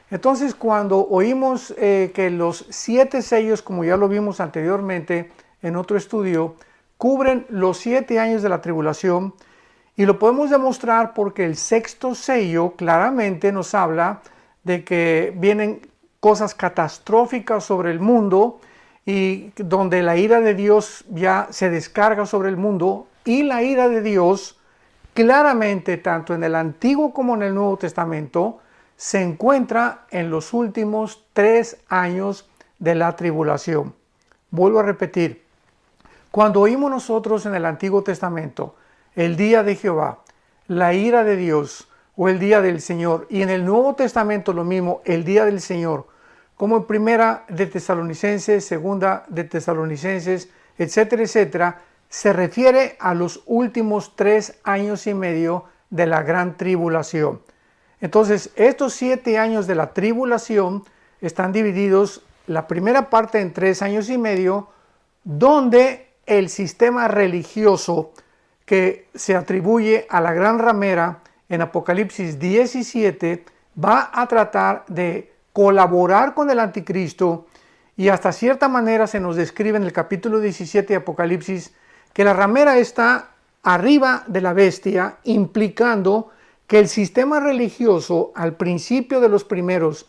Entonces, cuando oímos que los 7 sellos, como ya lo vimos anteriormente en otro estudio, cubren los 7 años de la tribulación, y lo podemos demostrar porque el 6º sello claramente nos habla de que vienen cosas catastróficas sobre el mundo, y donde la ira de Dios ya se descarga sobre el mundo, y la ira de Dios claramente, tanto en el Antiguo como en el Nuevo Testamento, se encuentra en los últimos 3 años de la tribulación. Vuelvo a repetir, cuando oímos nosotros en el Antiguo Testamento el día de Jehová, la ira de Dios o el día del Señor, y en el Nuevo Testamento lo mismo, el día del Señor, como en Primera de Tesalonicenses, Segunda de Tesalonicenses, etcétera, etcétera, se refiere a los últimos 3 años y medio de la gran tribulación. Entonces, estos 7 años de la tribulación están divididos, la primera parte en 3 años y medio, donde el sistema religioso que se atribuye a la gran ramera en Apocalipsis 17 va a tratar de colaborar con el anticristo, y hasta cierta manera se nos describe en el capítulo 17 de Apocalipsis que la ramera está arriba de la bestia, implicando que el sistema religioso al principio de los primeros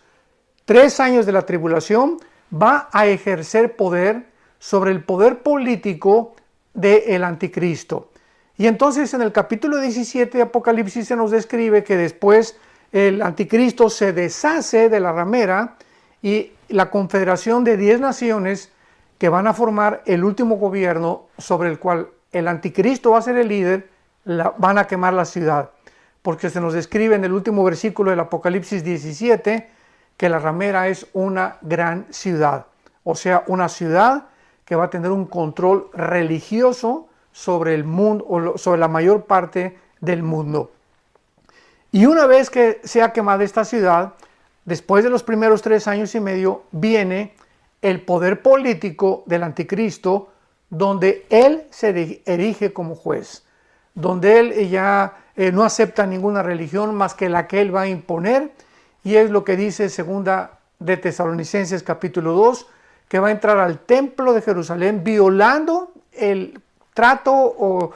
3 años de la tribulación va a ejercer poder sobre el poder político del anticristo. Y entonces en el capítulo 17 de Apocalipsis se nos describe que después el anticristo se deshace de la ramera, y la confederación de 10 naciones que van a formar el último gobierno sobre el cual el anticristo va a ser el líder, van a quemar la ciudad. Porque se nos describe en el último versículo del Apocalipsis 17 que la ramera es una gran ciudad. O sea, una ciudad que va a tener un control religioso sobre el mundo, o sobre la mayor parte del mundo. Y una vez que sea quemada esta ciudad, después de los primeros 3 años y medio, viene el poder político del anticristo, donde él se erige como juez, donde él ya no acepta ninguna religión más que la que él va a imponer, y es lo que dice segunda de Tesalonicenses capítulo 2, que va a entrar al templo de Jerusalén violando el trato o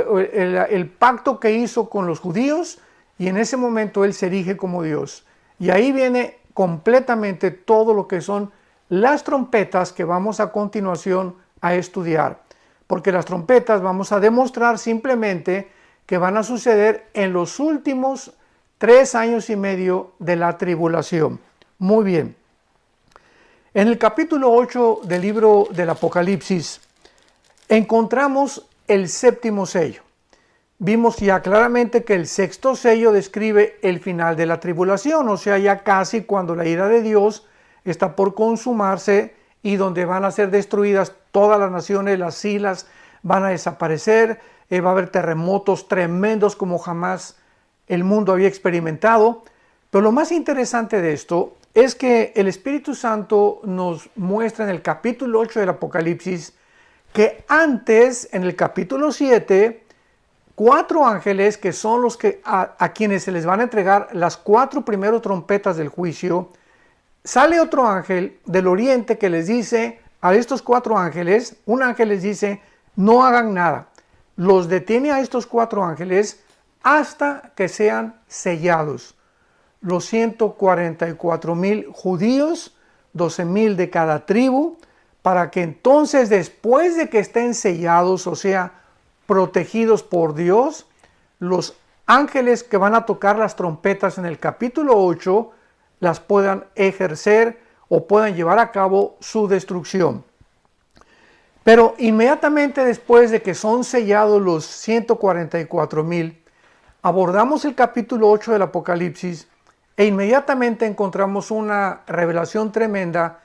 el pacto que hizo con los judíos, y en ese momento él se erige como Dios. Y ahí viene completamente todo lo que son las trompetas que vamos a continuación a estudiar, porque las trompetas vamos a demostrar simplemente que van a suceder en los últimos 3 años y medio de la tribulación. Muy bien. En el capítulo 8 del libro del Apocalipsis encontramos el séptimo sello. Vimos ya claramente que el sexto sello describe el final de la tribulación, o sea, ya casi cuando la ira de Dios está por consumarse y donde van a ser destruidas todas las naciones, las islas van a desaparecer, va a haber terremotos tremendos como jamás el mundo había experimentado. Pero lo más interesante de esto es que el Espíritu Santo nos muestra en el capítulo 8 del Apocalipsis que antes, en el capítulo 7, 4 ángeles, que son los que a quienes se les van a entregar las 4 primeras trompetas del juicio, sale otro ángel del oriente que les dice a estos 4 ángeles, un ángel les dice, no hagan nada. Los detiene a estos 4 ángeles hasta que sean sellados. Los 144,000 judíos, 12,000 de cada tribu, para que entonces después de que estén sellados, o sea, protegidos por Dios, los ángeles que van a tocar las trompetas en el capítulo 8 las puedan ejercer o puedan llevar a cabo su destrucción. Pero inmediatamente después de que son sellados los 144,000, abordamos el capítulo 8 del Apocalipsis e inmediatamente encontramos una revelación tremenda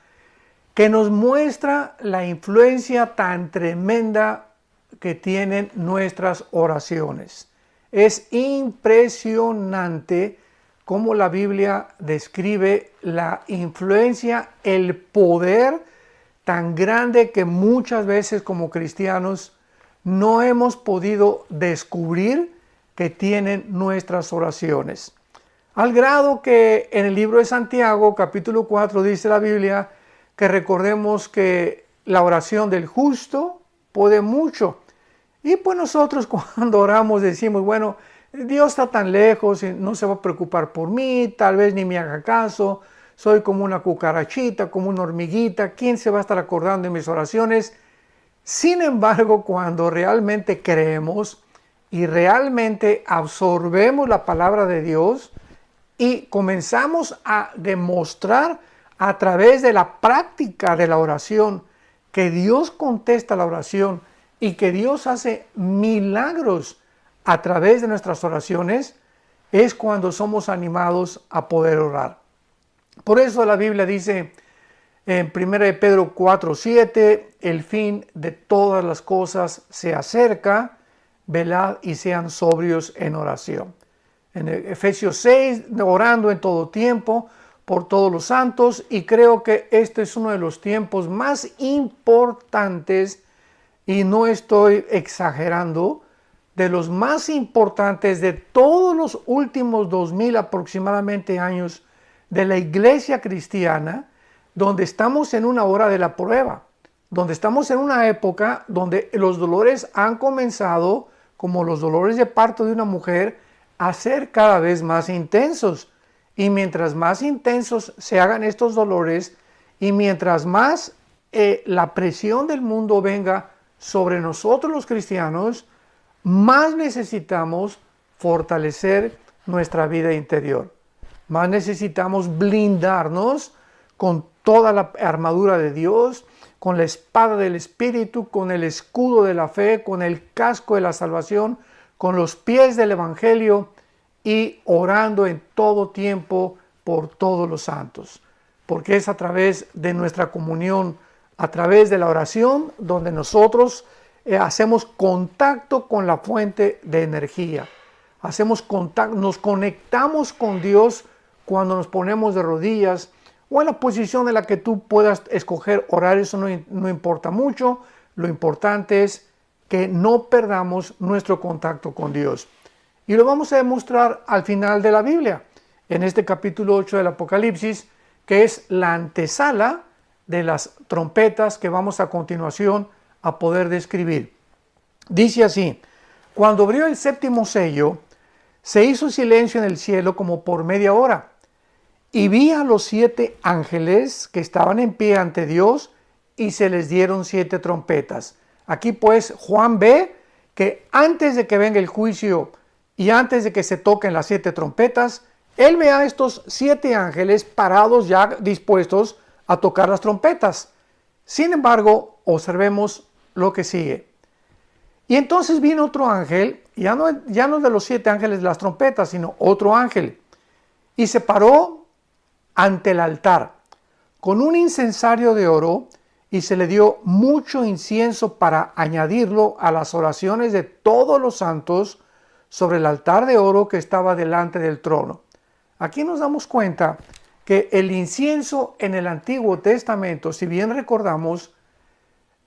que nos muestra la influencia tan tremenda que tienen nuestras oraciones. Es impresionante cómo la Biblia describe la influencia, el poder tan grande que muchas veces como cristianos no hemos podido descubrir que tienen nuestras oraciones. Al grado que en el libro de Santiago, capítulo 4, dice la Biblia que recordemos que la oración del justo puede mucho. Y pues nosotros cuando oramos decimos, bueno, Dios está tan lejos y no se va a preocupar por mí, tal vez ni me haga caso, soy como una cucarachita, como una hormiguita, ¿quién se va a estar acordando de mis oraciones? Sin embargo, cuando realmente creemos y realmente absorbemos la palabra de Dios y comenzamos a demostrar a través de la práctica de la oración que Dios contesta la oración y que Dios hace milagros a través de nuestras oraciones, es cuando somos animados a poder orar. Por eso la Biblia dice en 1 Pedro 4:7, el fin de todas las cosas se acerca, velad y sean sobrios en oración. En Efesios 6, orando en todo tiempo por todos los santos, y creo que este es uno de los tiempos más importantes, y no estoy exagerando, de los más importantes de todos los últimos 2000 aproximadamente años de la iglesia cristiana, donde estamos en una hora de la prueba, donde estamos en una época donde los dolores han comenzado, como los dolores de parto de una mujer, a ser cada vez más intensos. Y mientras más intensos se hagan estos dolores y mientras más la presión del mundo venga sobre nosotros los cristianos, más necesitamos fortalecer nuestra vida interior. Más necesitamos blindarnos con toda la armadura de Dios, con la espada del Espíritu, con el escudo de la fe, con el casco de la salvación, con los pies del Evangelio y orando en todo tiempo por todos los santos. Porque es a través de nuestra comunión, a través de la oración, donde nosotros hacemos contacto con la fuente de energía. Hacemos contacto, nos conectamos con Dios cuando nos ponemos de rodillas o en la posición en la que tú puedas escoger orar. Eso no importa mucho. Lo importante es que no perdamos nuestro contacto con Dios. Y lo vamos a demostrar al final de la Biblia, en este capítulo 8 del Apocalipsis, que es la antesala de las trompetas que vamos a continuación a poder describir. Dice así: cuando abrió el séptimo sello, se hizo silencio en el cielo como por media hora, y vi a los 7 ángeles que estaban en pie ante Dios, y se les dieron 7 trompetas. Aquí pues Juan ve que antes de que venga el juicio y antes de que se toquen las 7 trompetas, él ve a estos 7 ángeles parados ya dispuestos a tocar las trompetas. Sin embargo, observemos lo que sigue. Y entonces vino otro ángel, ya no de los 7 ángeles de las trompetas, sino otro ángel, y se paró ante el altar con un incensario de oro, y se le dio mucho incienso para añadirlo a las oraciones de todos los santos sobre el altar de oro que estaba delante del trono. Aquí nos damos cuenta que el incienso en el Antiguo Testamento, si bien recordamos,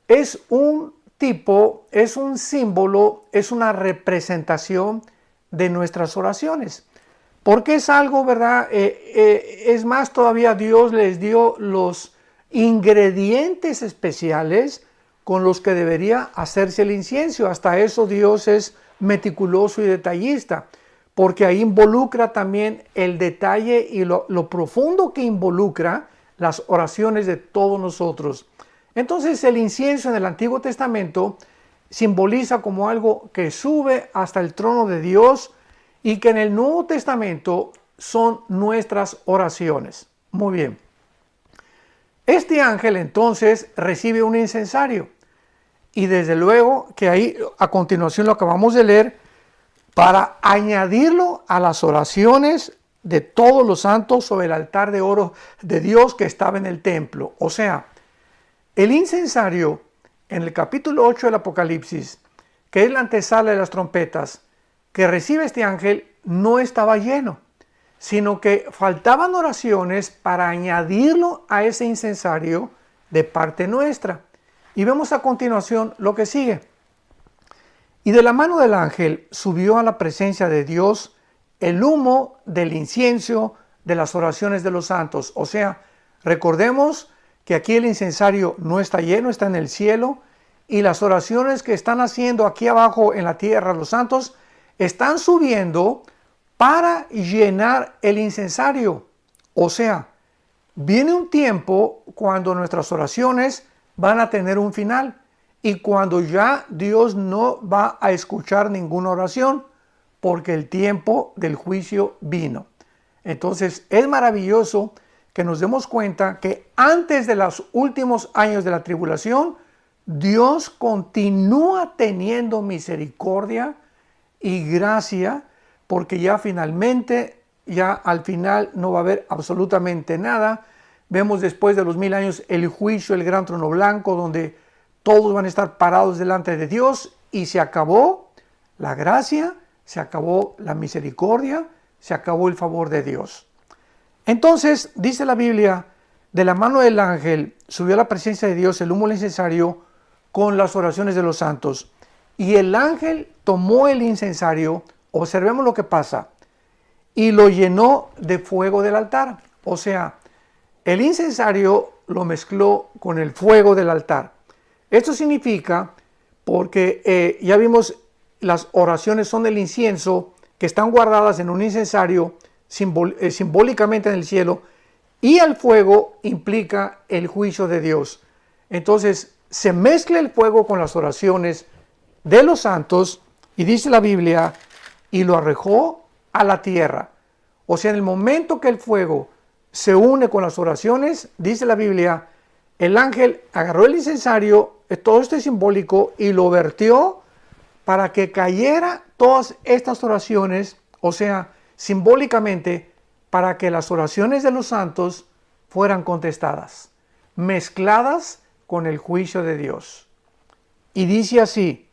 es un tipo, es un símbolo, es una representación de nuestras oraciones. Porque es algo, ¿verdad? Es más, todavía Dios les dio los ingredientes especiales con los que debería hacerse el incienso. Hasta eso Dios es meticuloso y detallista, porque ahí involucra también el detalle y lo profundo que involucra las oraciones de todos nosotros. Entonces el incienso en el Antiguo Testamento simboliza como algo que sube hasta el trono de Dios, y que en el Nuevo Testamento son nuestras oraciones. Muy bien. Este ángel entonces recibe un incensario, y desde luego que ahí a continuación lo acabamos de leer, para añadirlo a las oraciones de todos los santos sobre el altar de oro de Dios que estaba en el templo. O sea, el incensario en el capítulo 8 del Apocalipsis, que es la antesala de las trompetas, que recibe este ángel, no estaba lleno, sino que faltaban oraciones para añadirlo a ese incensario de parte nuestra. Y vemos a continuación lo que sigue. Y de la mano del ángel subió a la presencia de Dios el humo del incienso de las oraciones de los santos. O sea, recordemos que aquí el incensario no está lleno, está en el cielo, y las oraciones que están haciendo aquí abajo en la tierra los santos están subiendo para llenar el incensario. O sea, viene un tiempo cuando nuestras oraciones van a tener un final, y cuando ya Dios no va a escuchar ninguna oración, porque el tiempo del juicio vino. Entonces es maravilloso que nos demos cuenta que antes de los últimos años de la tribulación, Dios continúa teniendo misericordia y gracia, porque ya finalmente, ya al final no va a haber absolutamente nada. Vemos después de los 1000 años el juicio, el gran trono blanco, donde todos van a estar parados delante de Dios, y se acabó la gracia, se acabó la misericordia, se acabó el favor de Dios. Entonces, dice la Biblia, de la mano del ángel subió a la presencia de Dios el humo del incensario con las oraciones de los santos. Y el ángel tomó el incensario, observemos lo que pasa, y lo llenó de fuego del altar. O sea, el incensario lo mezcló con el fuego del altar. Esto significa, porque ya vimos, las oraciones son del incienso, que están guardadas en un incensario simbólicamente en el cielo, y el fuego implica el juicio de Dios. Entonces se mezcla el fuego con las oraciones de los santos, y dice la Biblia, y lo arrojó a la tierra. O sea, en el momento que el fuego se une con las oraciones, dice la Biblia, el ángel agarró el incensario, todo esto es simbólico, y lo vertió para que cayera todas estas oraciones, o sea, simbólicamente, para que las oraciones de los santos fueran contestadas, mezcladas con el juicio de Dios. Y dice así,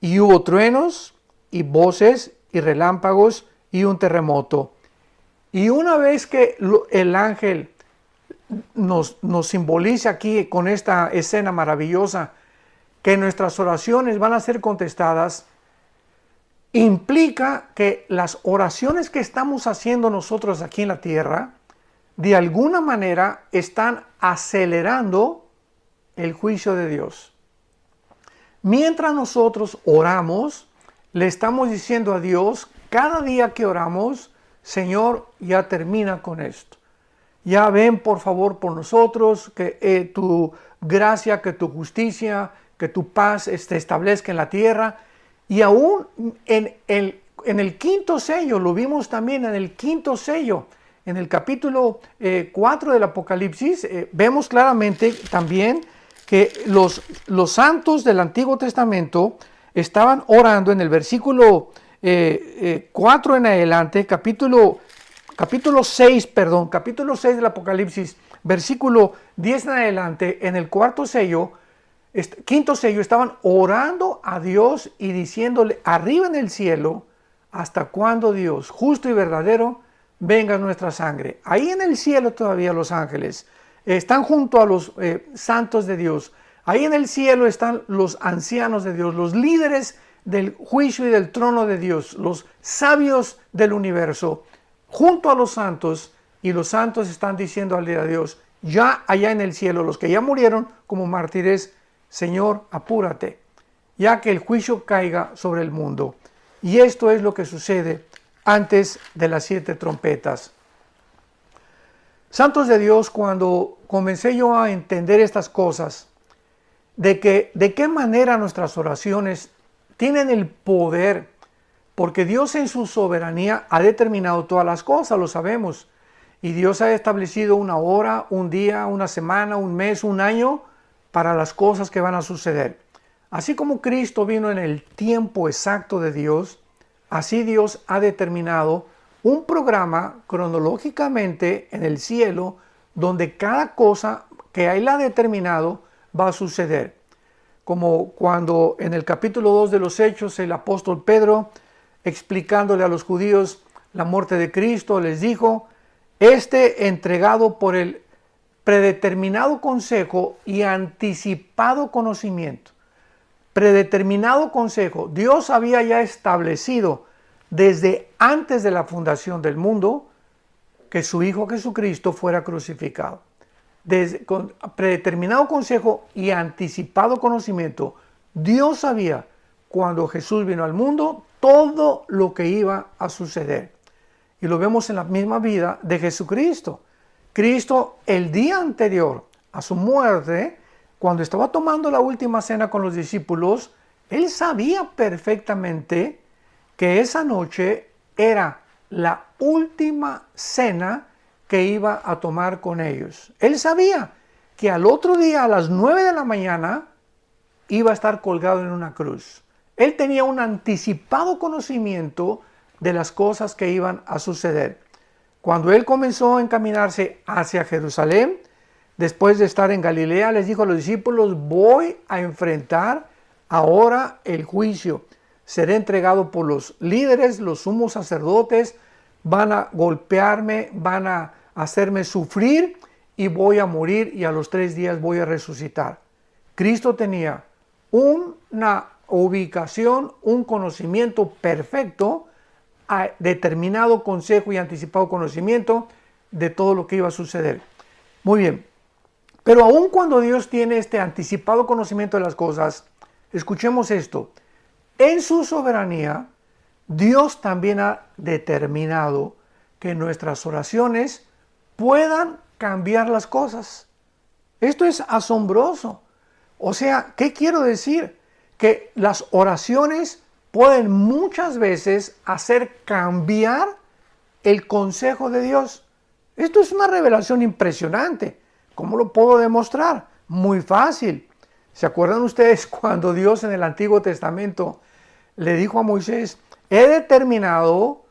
y hubo truenos, y voces, y relámpagos, y un terremoto. Y una vez que el ángel nos simboliza aquí con esta escena maravillosa que nuestras oraciones van a ser contestadas, implica que las oraciones que estamos haciendo nosotros aquí en la tierra, de alguna manera están acelerando el juicio de Dios. Mientras nosotros oramos, le estamos diciendo a Dios, cada día que oramos, Señor, ya termina con esto. Ya ven por favor por nosotros, que tu gracia, que tu justicia, que tu paz se establezca en la tierra. Y aún en el quinto sello, lo vimos también en el quinto sello, en el capítulo 4 del Apocalipsis, vemos claramente también que los santos del Antiguo Testamento estaban orando en el versículo 4 en adelante, capítulo 6 del Apocalipsis, versículo 10 en adelante, en el quinto sello, estaban orando a Dios y diciéndole arriba en el cielo, ¿hasta cuándo, Dios, justo y verdadero, venga nuestra sangre? Ahí en el cielo todavía los ángeles están junto a los santos de Dios. Ahí en el cielo están los ancianos de Dios, los líderes del juicio y del trono de Dios, los sabios del universo, junto a los santos, y los santos están diciendo a Dios, ya allá en el cielo, los que ya murieron como mártires, Señor, apúrate, ya que el juicio caiga sobre el mundo. Y esto es lo que sucede antes de las 7 trompetas. Santos de Dios, cuando comencé yo a entender estas cosas, de qué manera nuestras oraciones tienen el poder, porque Dios en su soberanía ha determinado todas las cosas, lo sabemos, y Dios ha establecido una hora, un día, una semana, un mes, un año, para las cosas que van a suceder. Así como Cristo vino en el tiempo exacto de Dios, así Dios ha determinado un programa cronológicamente en el cielo, donde cada cosa que Él ha determinado va a suceder. Como cuando en el capítulo 2 de los Hechos el apóstol Pedro, explicándole a los judíos la muerte de Cristo, les dijo, entregado por el predeterminado consejo y anticipado conocimiento. Predeterminado consejo. Dios había ya establecido desde antes de la fundación del mundo que su Hijo Jesucristo fuera crucificado. Con predeterminado consejo y anticipado conocimiento, Dios sabía cuando Jesús vino al mundo todo lo que iba a suceder. Y lo vemos en la misma vida de Jesucristo. Cristo, el día anterior a su muerte, cuando estaba tomando la última cena con los discípulos, Él sabía perfectamente que esa noche era la última cena que iba a tomar con ellos. Él sabía que al otro día, a las 9 de la mañana, iba a estar colgado en una cruz. Él tenía un anticipado conocimiento de las cosas que iban a suceder. Cuando Él comenzó a encaminarse hacia Jerusalén, después de estar en Galilea, les dijo a los discípulos, voy a enfrentar ahora el juicio. Seré entregado por los líderes, los sumos sacerdotes, van a golpearme, van a hacerme sufrir y voy a morir y a los 3 días voy a resucitar. Cristo tenía una ubicación, un conocimiento perfecto, determinado consejo y anticipado conocimiento de todo lo que iba a suceder. Muy bien, pero aun cuando Dios tiene este anticipado conocimiento de las cosas, escuchemos esto, en su soberanía, Dios también ha determinado que nuestras oraciones puedan cambiar las cosas. Esto es asombroso. O sea, ¿qué quiero decir? Que las oraciones pueden muchas veces hacer cambiar el consejo de Dios. Esto es una revelación impresionante. ¿Cómo lo puedo demostrar? Muy fácil. ¿Se acuerdan ustedes cuando Dios en el Antiguo Testamento le dijo a Moisés, he determinado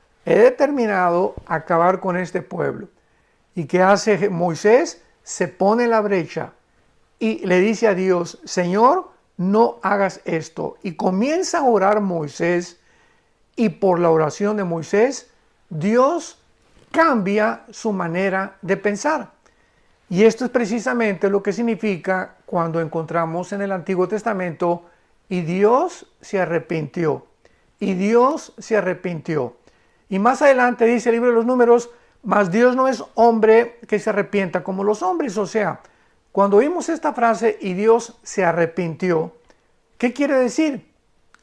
acabar con este pueblo? ¿Y qué hace Moisés? Se pone en la brecha y le dice a Dios, Señor, no hagas esto. Y comienza a orar Moisés, y por la oración de Moisés, Dios cambia su manera de pensar. Y esto es precisamente lo que significa cuando encontramos en el Antiguo Testamento, y Dios se arrepintió, y Dios se arrepintió. Y más adelante dice el libro de los Números, mas Dios no es hombre que se arrepienta como los hombres. O sea, cuando oímos esta frase, y Dios se arrepintió, ¿qué quiere decir?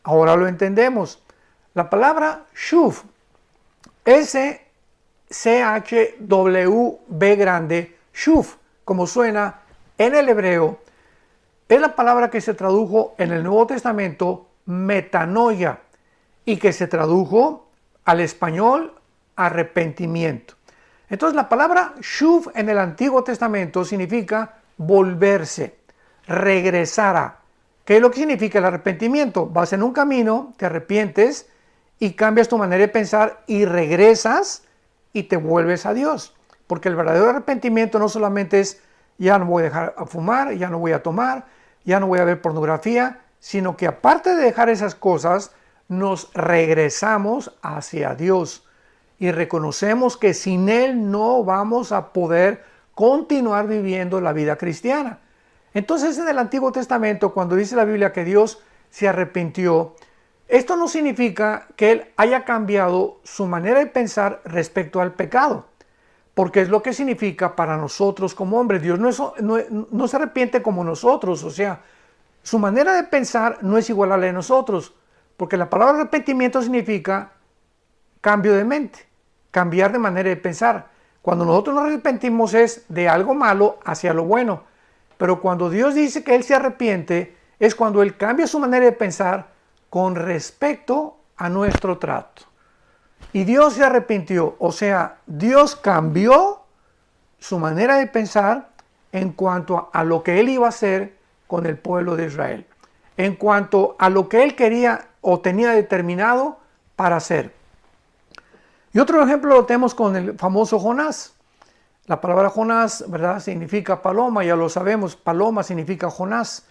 Ahora lo entendemos. La palabra shuv, S-C-H-W-B grande, shuv, como suena en el hebreo, es la palabra que se tradujo en el Nuevo Testamento metanoia y que se tradujo al español arrepentimiento. Entonces la palabra shuv en el Antiguo Testamento significa volverse, regresar a. ¿Qué es lo que significa el arrepentimiento? Vas en un camino, te arrepientes y cambias tu manera de pensar y regresas y te vuelves a Dios. Porque el verdadero arrepentimiento no solamente es ya no voy a dejar a fumar, ya no voy a tomar, ya no voy a ver pornografía, sino que aparte de dejar esas cosas, nos regresamos hacia Dios y reconocemos que sin Él no vamos a poder continuar viviendo la vida cristiana. Entonces en el Antiguo Testamento, cuando dice la Biblia que Dios se arrepintió, esto no significa que Él haya cambiado su manera de pensar respecto al pecado, porque es lo que significa para nosotros como hombres. Dios no se arrepiente como nosotros, o sea, su manera de pensar no es igual a la de nosotros, porque la palabra arrepentimiento significa cambio de mente, cambiar de manera de pensar. Cuando nosotros nos arrepentimos es de algo malo hacia lo bueno, pero cuando Dios dice que Él se arrepiente, es cuando Él cambia su manera de pensar con respecto a nuestro trato. Y Dios se arrepintió, o sea, Dios cambió su manera de pensar en cuanto a lo que Él iba a hacer con el pueblo de Israel, en cuanto a lo que Él quería o tenía determinado para hacer. Y otro ejemplo lo tenemos con el famoso Jonás. La palabra Jonás, ¿verdad?, significa paloma, ya lo sabemos, paloma significa Jonás.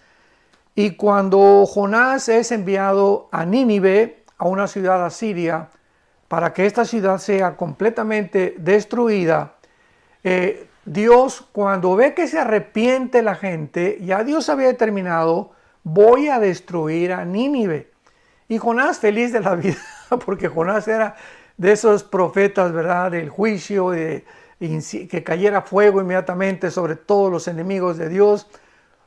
Y cuando Jonás es enviado a Nínive, a una ciudad asiria, para que esta ciudad sea completamente destruida, Dios, cuando ve que se arrepiente la gente, ya Dios había determinado, voy a destruir a Nínive. Y Jonás feliz de la vida, porque Jonás era de esos profetas, ¿verdad?, del juicio, que cayera fuego inmediatamente sobre todos los enemigos de Dios.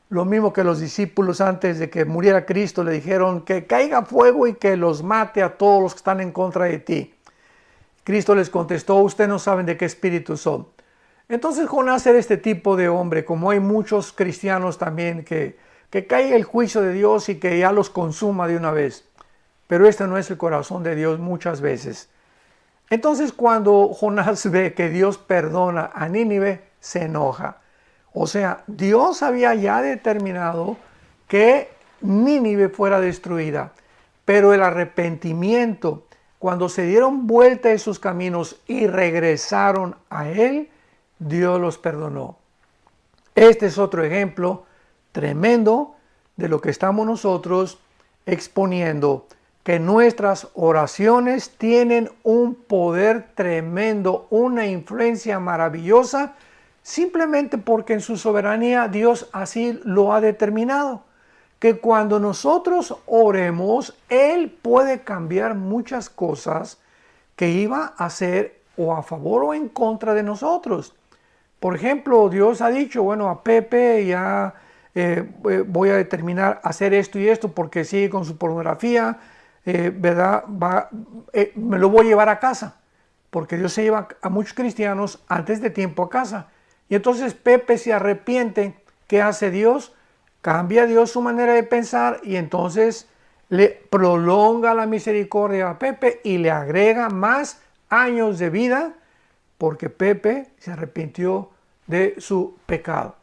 Lo mismo que los discípulos antes de que muriera Cristo le dijeron que caiga fuego y que los mate a todos los que están en contra de ti. Cristo les contestó, ustedes no saben de qué espíritu son. Entonces Jonás era este tipo de hombre, como hay muchos cristianos también, que caiga el juicio de Dios y que ya los consuma de una vez. Pero este no es el corazón de Dios muchas veces. Entonces cuando Jonás ve que Dios perdona a Nínive, se enoja. O sea, Dios había ya determinado que Nínive fuera destruida, pero el arrepentimiento, cuando se dieron vuelta de sus caminos y regresaron a Él, Dios los perdonó. Este es otro ejemplo tremendo de lo que estamos nosotros exponiendo, que nuestras oraciones tienen un poder tremendo, una influencia maravillosa, simplemente porque en su soberanía Dios así lo ha determinado. Que cuando nosotros oremos, Él puede cambiar muchas cosas que iba a hacer o a favor o en contra de nosotros. Por ejemplo, Dios ha dicho, bueno, a Pepe ya voy a determinar hacer esto y esto porque sigue con su pornografía, ¿verdad? Me lo voy a llevar a casa, porque Dios se lleva a muchos cristianos antes de tiempo a casa. Y entonces Pepe se arrepiente. ¿Qué hace Dios? Cambia Dios su manera de pensar y entonces le prolonga la misericordia a Pepe y le agrega más años de vida porque Pepe se arrepintió de su pecado.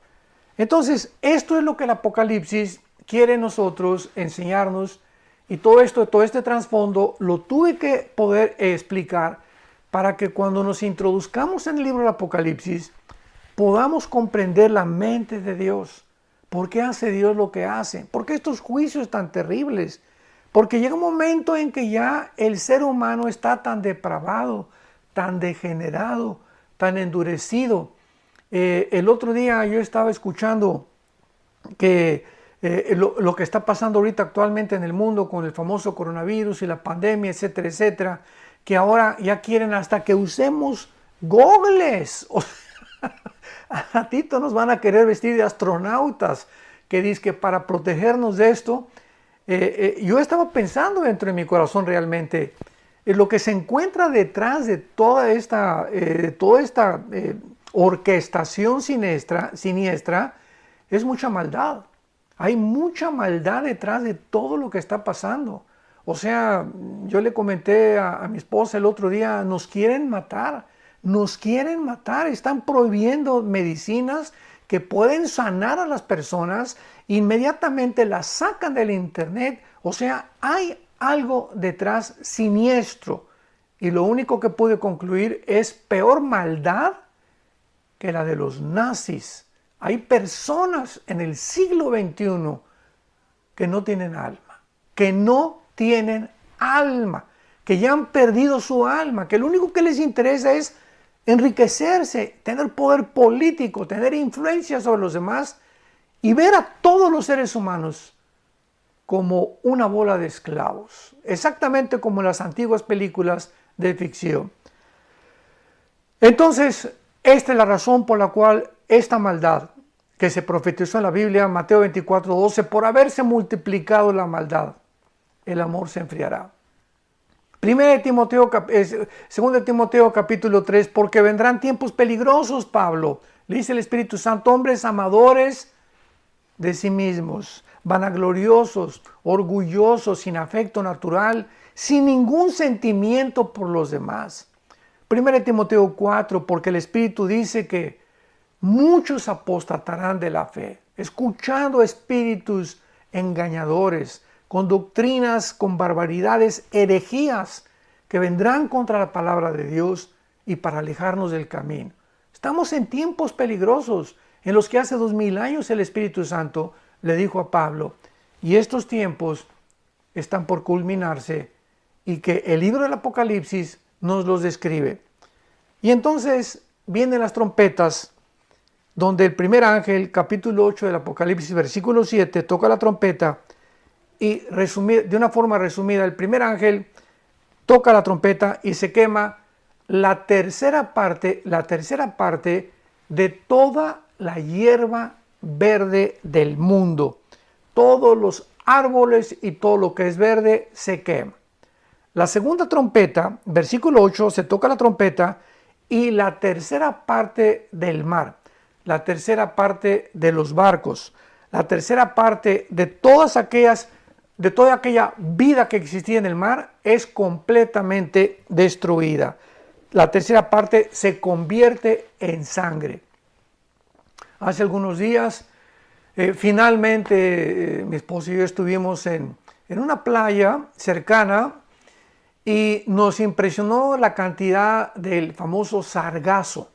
Entonces, esto es lo que el Apocalipsis quiere nosotros enseñarnos y todo este trasfondo lo tuve que poder explicar para que cuando nos introduzcamos en el libro del Apocalipsis podamos comprender la mente de Dios. ¿Por qué hace Dios lo que hace? ¿Por qué estos juicios tan terribles? Porque llega un momento en que ya el ser humano está tan depravado, tan degenerado, tan endurecido, El otro día yo estaba escuchando que lo que está pasando ahorita actualmente en el mundo con el famoso coronavirus y la pandemia, etcétera, etcétera, que ahora ya quieren hasta que usemos gogles. O sea, a ratito nos van a querer vestir de astronautas, que dice que para protegernos de esto. Yo estaba pensando dentro de mi corazón realmente, lo que se encuentra detrás de toda esta orquestación siniestra es mucha maldad. Hay mucha maldad detrás de todo lo que está pasando. O sea, yo le comenté a mi esposa el otro día, nos quieren matar, están prohibiendo medicinas que pueden sanar a las personas, inmediatamente las sacan del internet. O sea, hay algo detrás siniestro, y lo único que pude concluir es peor maldad que la de los nazis. Hay personas en el siglo XXI que no tienen alma, que ya han perdido su alma, que lo único que les interesa es enriquecerse, tener poder político, tener influencia sobre los demás y ver a todos los seres humanos como una bola de esclavos, exactamente como en las antiguas películas de ficción. Entonces, esta es la razón por la cual esta maldad que se profetizó en la Biblia, Mateo 24:12, por haberse multiplicado la maldad, el amor se enfriará. 2 Timoteo capítulo 3, porque vendrán tiempos peligrosos, Pablo, le dice el Espíritu Santo, hombres amadores de sí mismos, vanagloriosos, orgullosos, sin afecto natural, sin ningún sentimiento por los demás. 1 Timoteo 4, porque el Espíritu dice que muchos apostatarán de la fe, escuchando espíritus engañadores, con doctrinas, con barbaridades, herejías que vendrán contra la palabra de Dios y para alejarnos del camino. Estamos en tiempos peligrosos en los que hace 2000 años el Espíritu Santo le dijo a Pablo, y estos tiempos están por culminarse, y que el libro del Apocalipsis nos los describe. Y entonces vienen las trompetas, donde el primer ángel, capítulo 8 del Apocalipsis, versículo 7, toca la trompeta, y de una forma resumida, el primer ángel toca la trompeta y se quema la tercera parte de toda la hierba verde del mundo. Todos los árboles y todo lo que es verde se quema. La segunda trompeta, versículo 8, se toca la trompeta y la tercera parte del mar, la tercera parte de los barcos, la tercera parte de toda aquella vida que existía en el mar es completamente destruida. La tercera parte se convierte en sangre. Hace algunos días, finalmente, mi esposo y yo estuvimos en una playa cercana y nos impresionó la cantidad del famoso sargazo,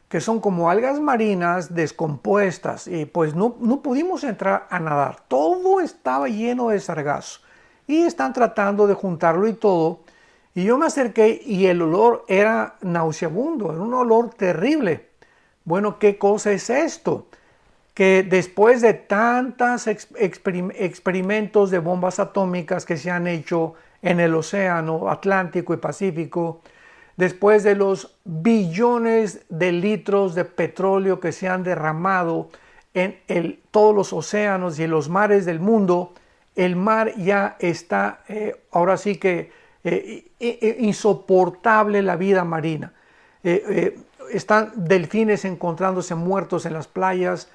que son como algas marinas descompuestas, y pues no pudimos entrar a nadar. Todo estaba lleno de sargazo y están tratando de juntarlo y todo. Y yo me acerqué y el olor era nauseabundo, era un olor terrible. Bueno, ¿qué cosa es esto? Que después de tantos experimentos de bombas atómicas que se han hecho en el océano Atlántico y Pacífico, después de los billones de litros de petróleo que se han derramado en todos los océanos y en los mares del mundo, el mar ya está, ahora sí que insoportable la vida marina. Están delfines encontrándose muertos en las playas,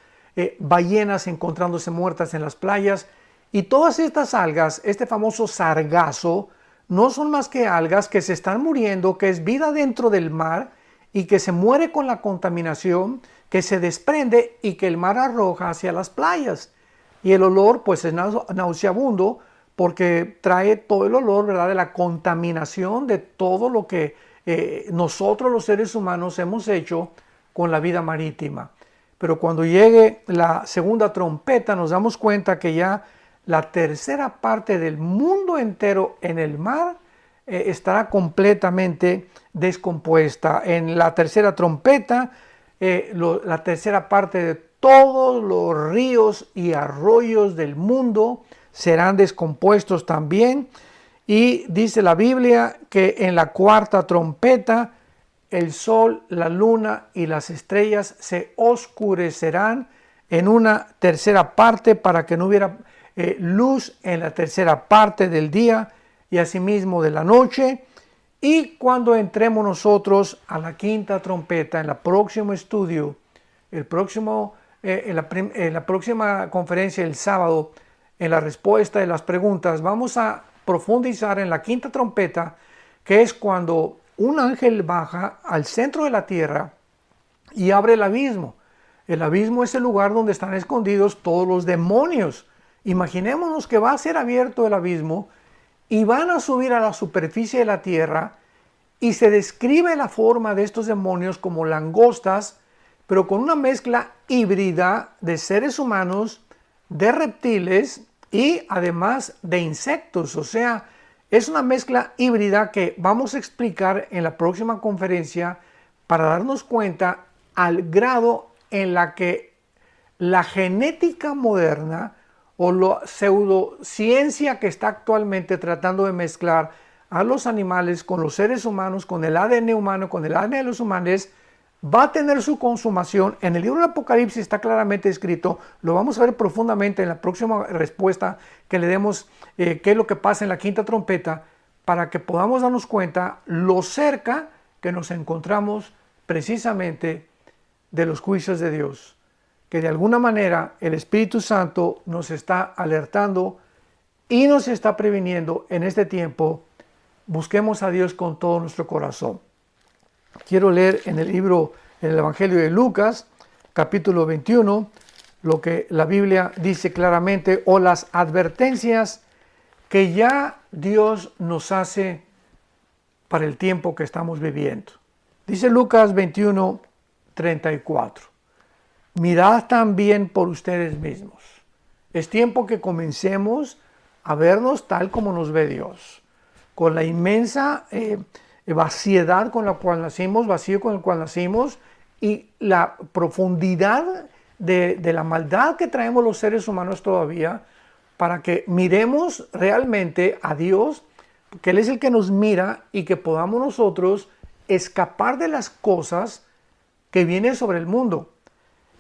ballenas encontrándose muertas en las playas, y todas estas algas, este famoso sargazo, no son más que algas que se están muriendo, que es vida dentro del mar y que se muere con la contaminación, que se desprende y que el mar arroja hacia las playas. Y el olor pues es nauseabundo porque trae todo el olor, ¿verdad?, de la contaminación de todo lo que nosotros los seres humanos hemos hecho con la vida marítima. Pero cuando llegue la segunda trompeta nos damos cuenta que ya la tercera parte del mundo entero en el mar estará completamente descompuesta. En la tercera trompeta la tercera parte de todos los ríos y arroyos del mundo serán descompuestos también. Y dice la Biblia que en la cuarta trompeta el sol, la luna y las estrellas se oscurecerán en una tercera parte para que no hubiera luz en la tercera parte del día y asimismo de la noche. Y cuando entremos nosotros a la quinta trompeta, en el próximo estudio, en la próxima conferencia el sábado, en la respuesta de las preguntas, vamos a profundizar en la quinta trompeta, que es cuando un ángel baja al centro de la tierra y abre el abismo. El abismo es el lugar donde están escondidos todos los demonios. Imaginémonos que va a ser abierto el abismo y van a subir a la superficie de la tierra, y se describe la forma de estos demonios como langostas, pero con una mezcla híbrida de seres humanos, de reptiles y además de insectos. O sea, es una mezcla híbrida que vamos a explicar en la próxima conferencia para darnos cuenta al grado en la que la genética moderna o la pseudociencia que está actualmente tratando de mezclar a los animales con los seres humanos, con el ADN humano, con el ADN de los humanos, va a tener su consumación. En el libro del Apocalipsis está claramente escrito, lo vamos a ver profundamente en la próxima respuesta que le demos, qué es lo que pasa en la quinta trompeta, para que podamos darnos cuenta lo cerca que nos encontramos precisamente de los juicios de Dios, que de alguna manera el Espíritu Santo nos está alertando y nos está previniendo en este tiempo. Busquemos a Dios con todo nuestro corazón. Quiero leer en el Evangelio de Lucas, capítulo 21, lo que la Biblia dice claramente, o las advertencias que ya Dios nos hace para el tiempo que estamos viviendo. Dice Lucas 21, 34. Mirad también por ustedes mismos. Es tiempo que comencemos a vernos tal como nos ve Dios, con la inmensa vaciedad con la cual nacimos, vacío con el cual nacimos, y la profundidad de la maldad que traemos los seres humanos todavía, para que miremos realmente a Dios, que Él es el que nos mira, y que podamos nosotros escapar de las cosas que vienen sobre el mundo.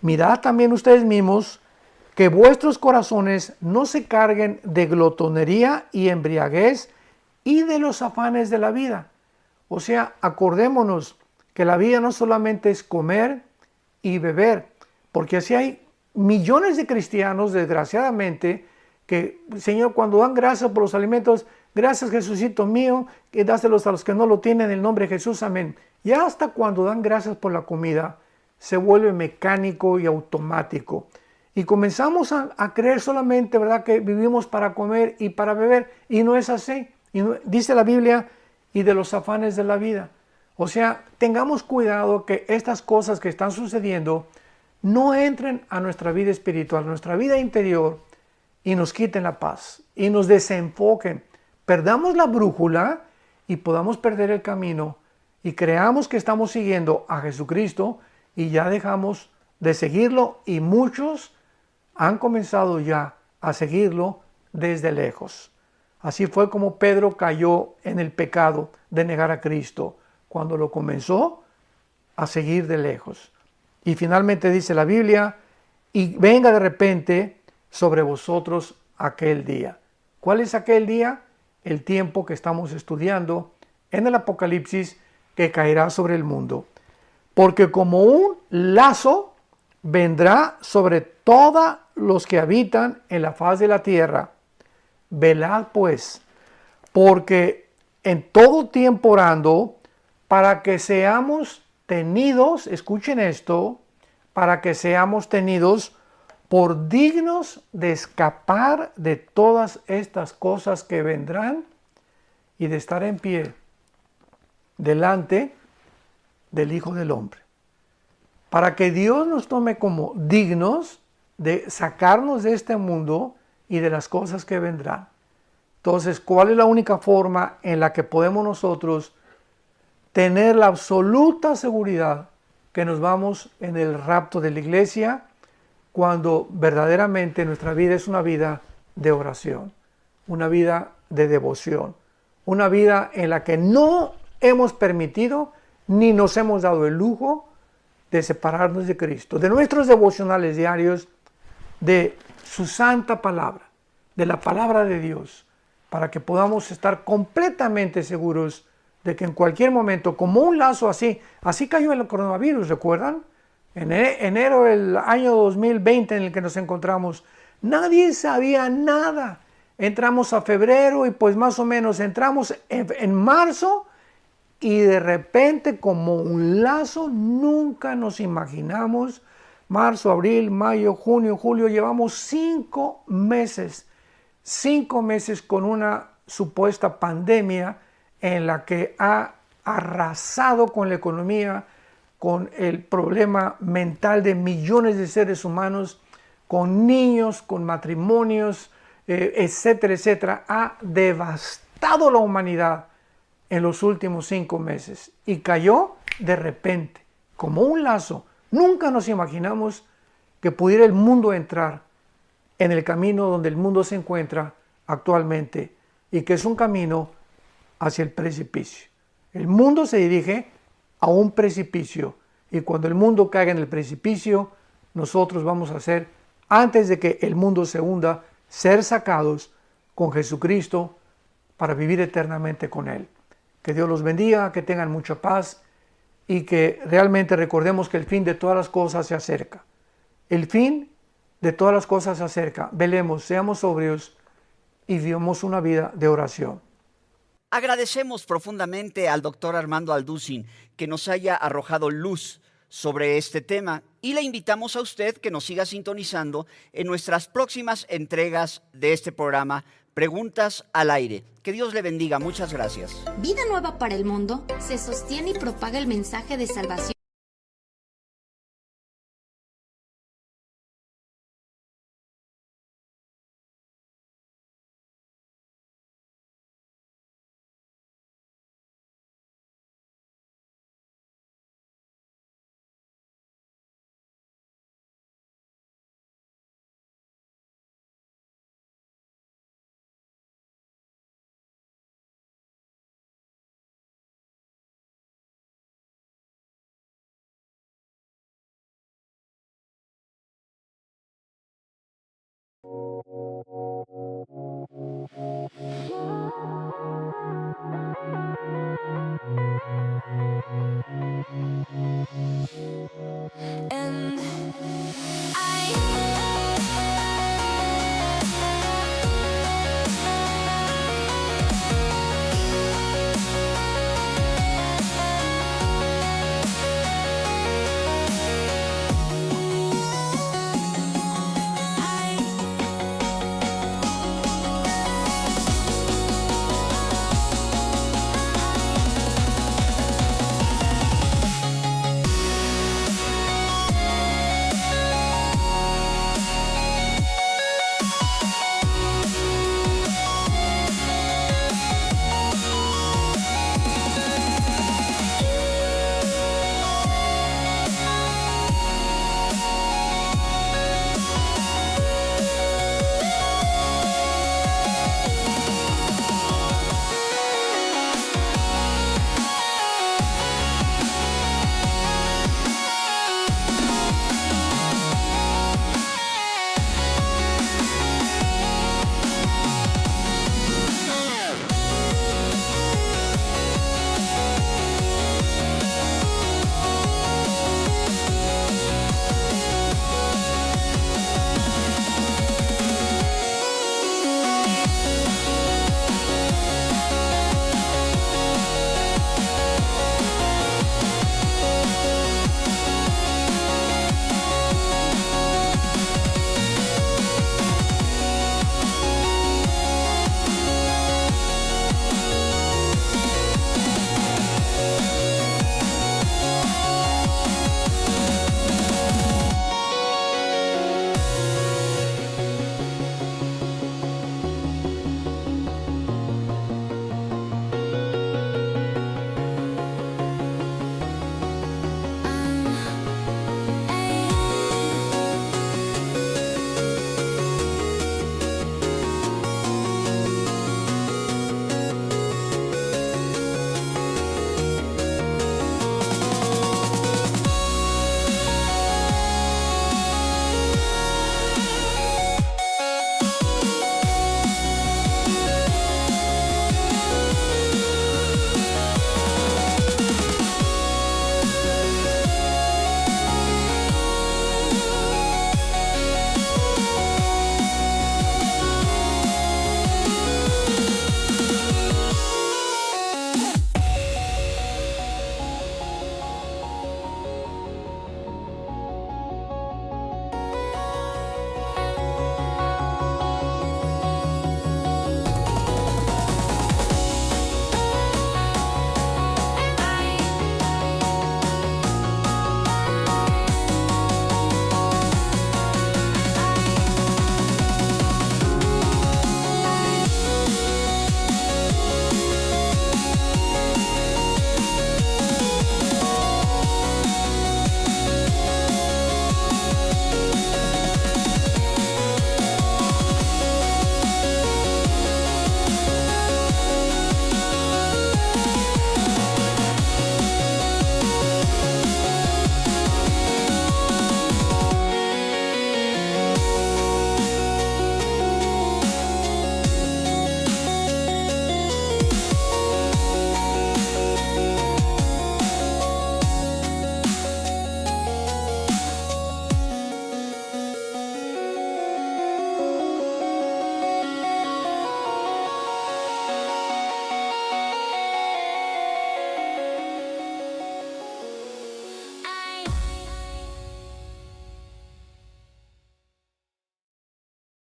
Mirad también ustedes mismos que vuestros corazones no se carguen de glotonería y embriaguez y de los afanes de la vida. O sea, acordémonos que la vida no solamente es comer y beber, porque así hay millones de cristianos, desgraciadamente, que, Señor, cuando dan gracias por los alimentos, gracias Jesucito mío, que dáselos a los que no lo tienen en el nombre de Jesús, amén. Y hasta cuando dan gracias por la comida, se vuelve mecánico y automático. Y comenzamos a creer solamente, ¿verdad?, que vivimos para comer y para beber, y no es así. Y no, dice la Biblia, y de los afanes de la vida. O sea, tengamos cuidado que estas cosas que están sucediendo no entren a nuestra vida espiritual, a nuestra vida interior, y nos quiten la paz, y nos desenfoquen. Perdamos la brújula y podamos perder el camino, y creamos que estamos siguiendo a Jesucristo, y ya dejamos de seguirlo, y muchos han comenzado ya a seguirlo desde lejos. Así fue como Pedro cayó en el pecado de negar a Cristo, cuando lo comenzó a seguir de lejos. Y finalmente dice la Biblia, y venga de repente sobre vosotros aquel día. ¿Cuál es aquel día? El tiempo que estamos estudiando en el Apocalipsis, que caerá sobre el mundo. Porque como un lazo vendrá sobre todos los que habitan en la faz de la tierra. Velad pues, porque en todo tiempo orando, para que seamos tenidos, escuchen esto, para que seamos tenidos por dignos de escapar de todas estas cosas que vendrán y de estar en pie delante del Hijo del Hombre. Para que Dios nos tome como dignos de sacarnos de este mundo y de las cosas que vendrán. Entonces, ¿cuál es la única forma en la que podemos nosotros tener la absoluta seguridad que nos vamos en el rapto de la iglesia, cuando verdaderamente nuestra vida es una vida de oración, una vida de devoción, una vida en la que no hemos permitido ni nos hemos dado el lujo de separarnos de Cristo, de nuestros devocionales diarios, de su santa palabra, de la palabra de Dios, para que podamos estar completamente seguros de que en cualquier momento, como un lazo así cayó el coronavirus, ¿recuerdan? En enero del año 2020 en el que nos encontramos, nadie sabía nada. Entramos a febrero y pues más o menos entramos en marzo y de repente como un lazo nunca nos imaginamos. Marzo, abril, mayo, junio, julio, llevamos 5 meses con una supuesta pandemia en la que ha arrasado con la economía, con el problema mental de millones de seres humanos, con niños, con matrimonios, etcétera, etcétera. Ha devastado la humanidad en los últimos 5 meses y cayó de repente, como un lazo. Nunca nos imaginamos que pudiera el mundo entrar en el camino donde el mundo se encuentra actualmente y que es un camino hacia el precipicio. El mundo se dirige a un precipicio y cuando el mundo caiga en el precipicio, nosotros vamos a ser, antes de que el mundo se hunda, ser sacados con Jesucristo para vivir eternamente con Él. Que Dios los bendiga, que tengan mucha paz y que realmente recordemos que el fin de todas las cosas se acerca. El fin de todas las cosas se acerca. Velemos, seamos sobrios y vivamos una vida de oración. Agradecemos profundamente al doctor Armando Alducin que nos haya arrojado luz sobre este tema y le invitamos a usted que nos siga sintonizando en nuestras próximas entregas de este programa Preguntas al Aire. Que Dios le bendiga. Muchas gracias. Vida Nueva para el Mundo se sostiene y propaga el mensaje de salvación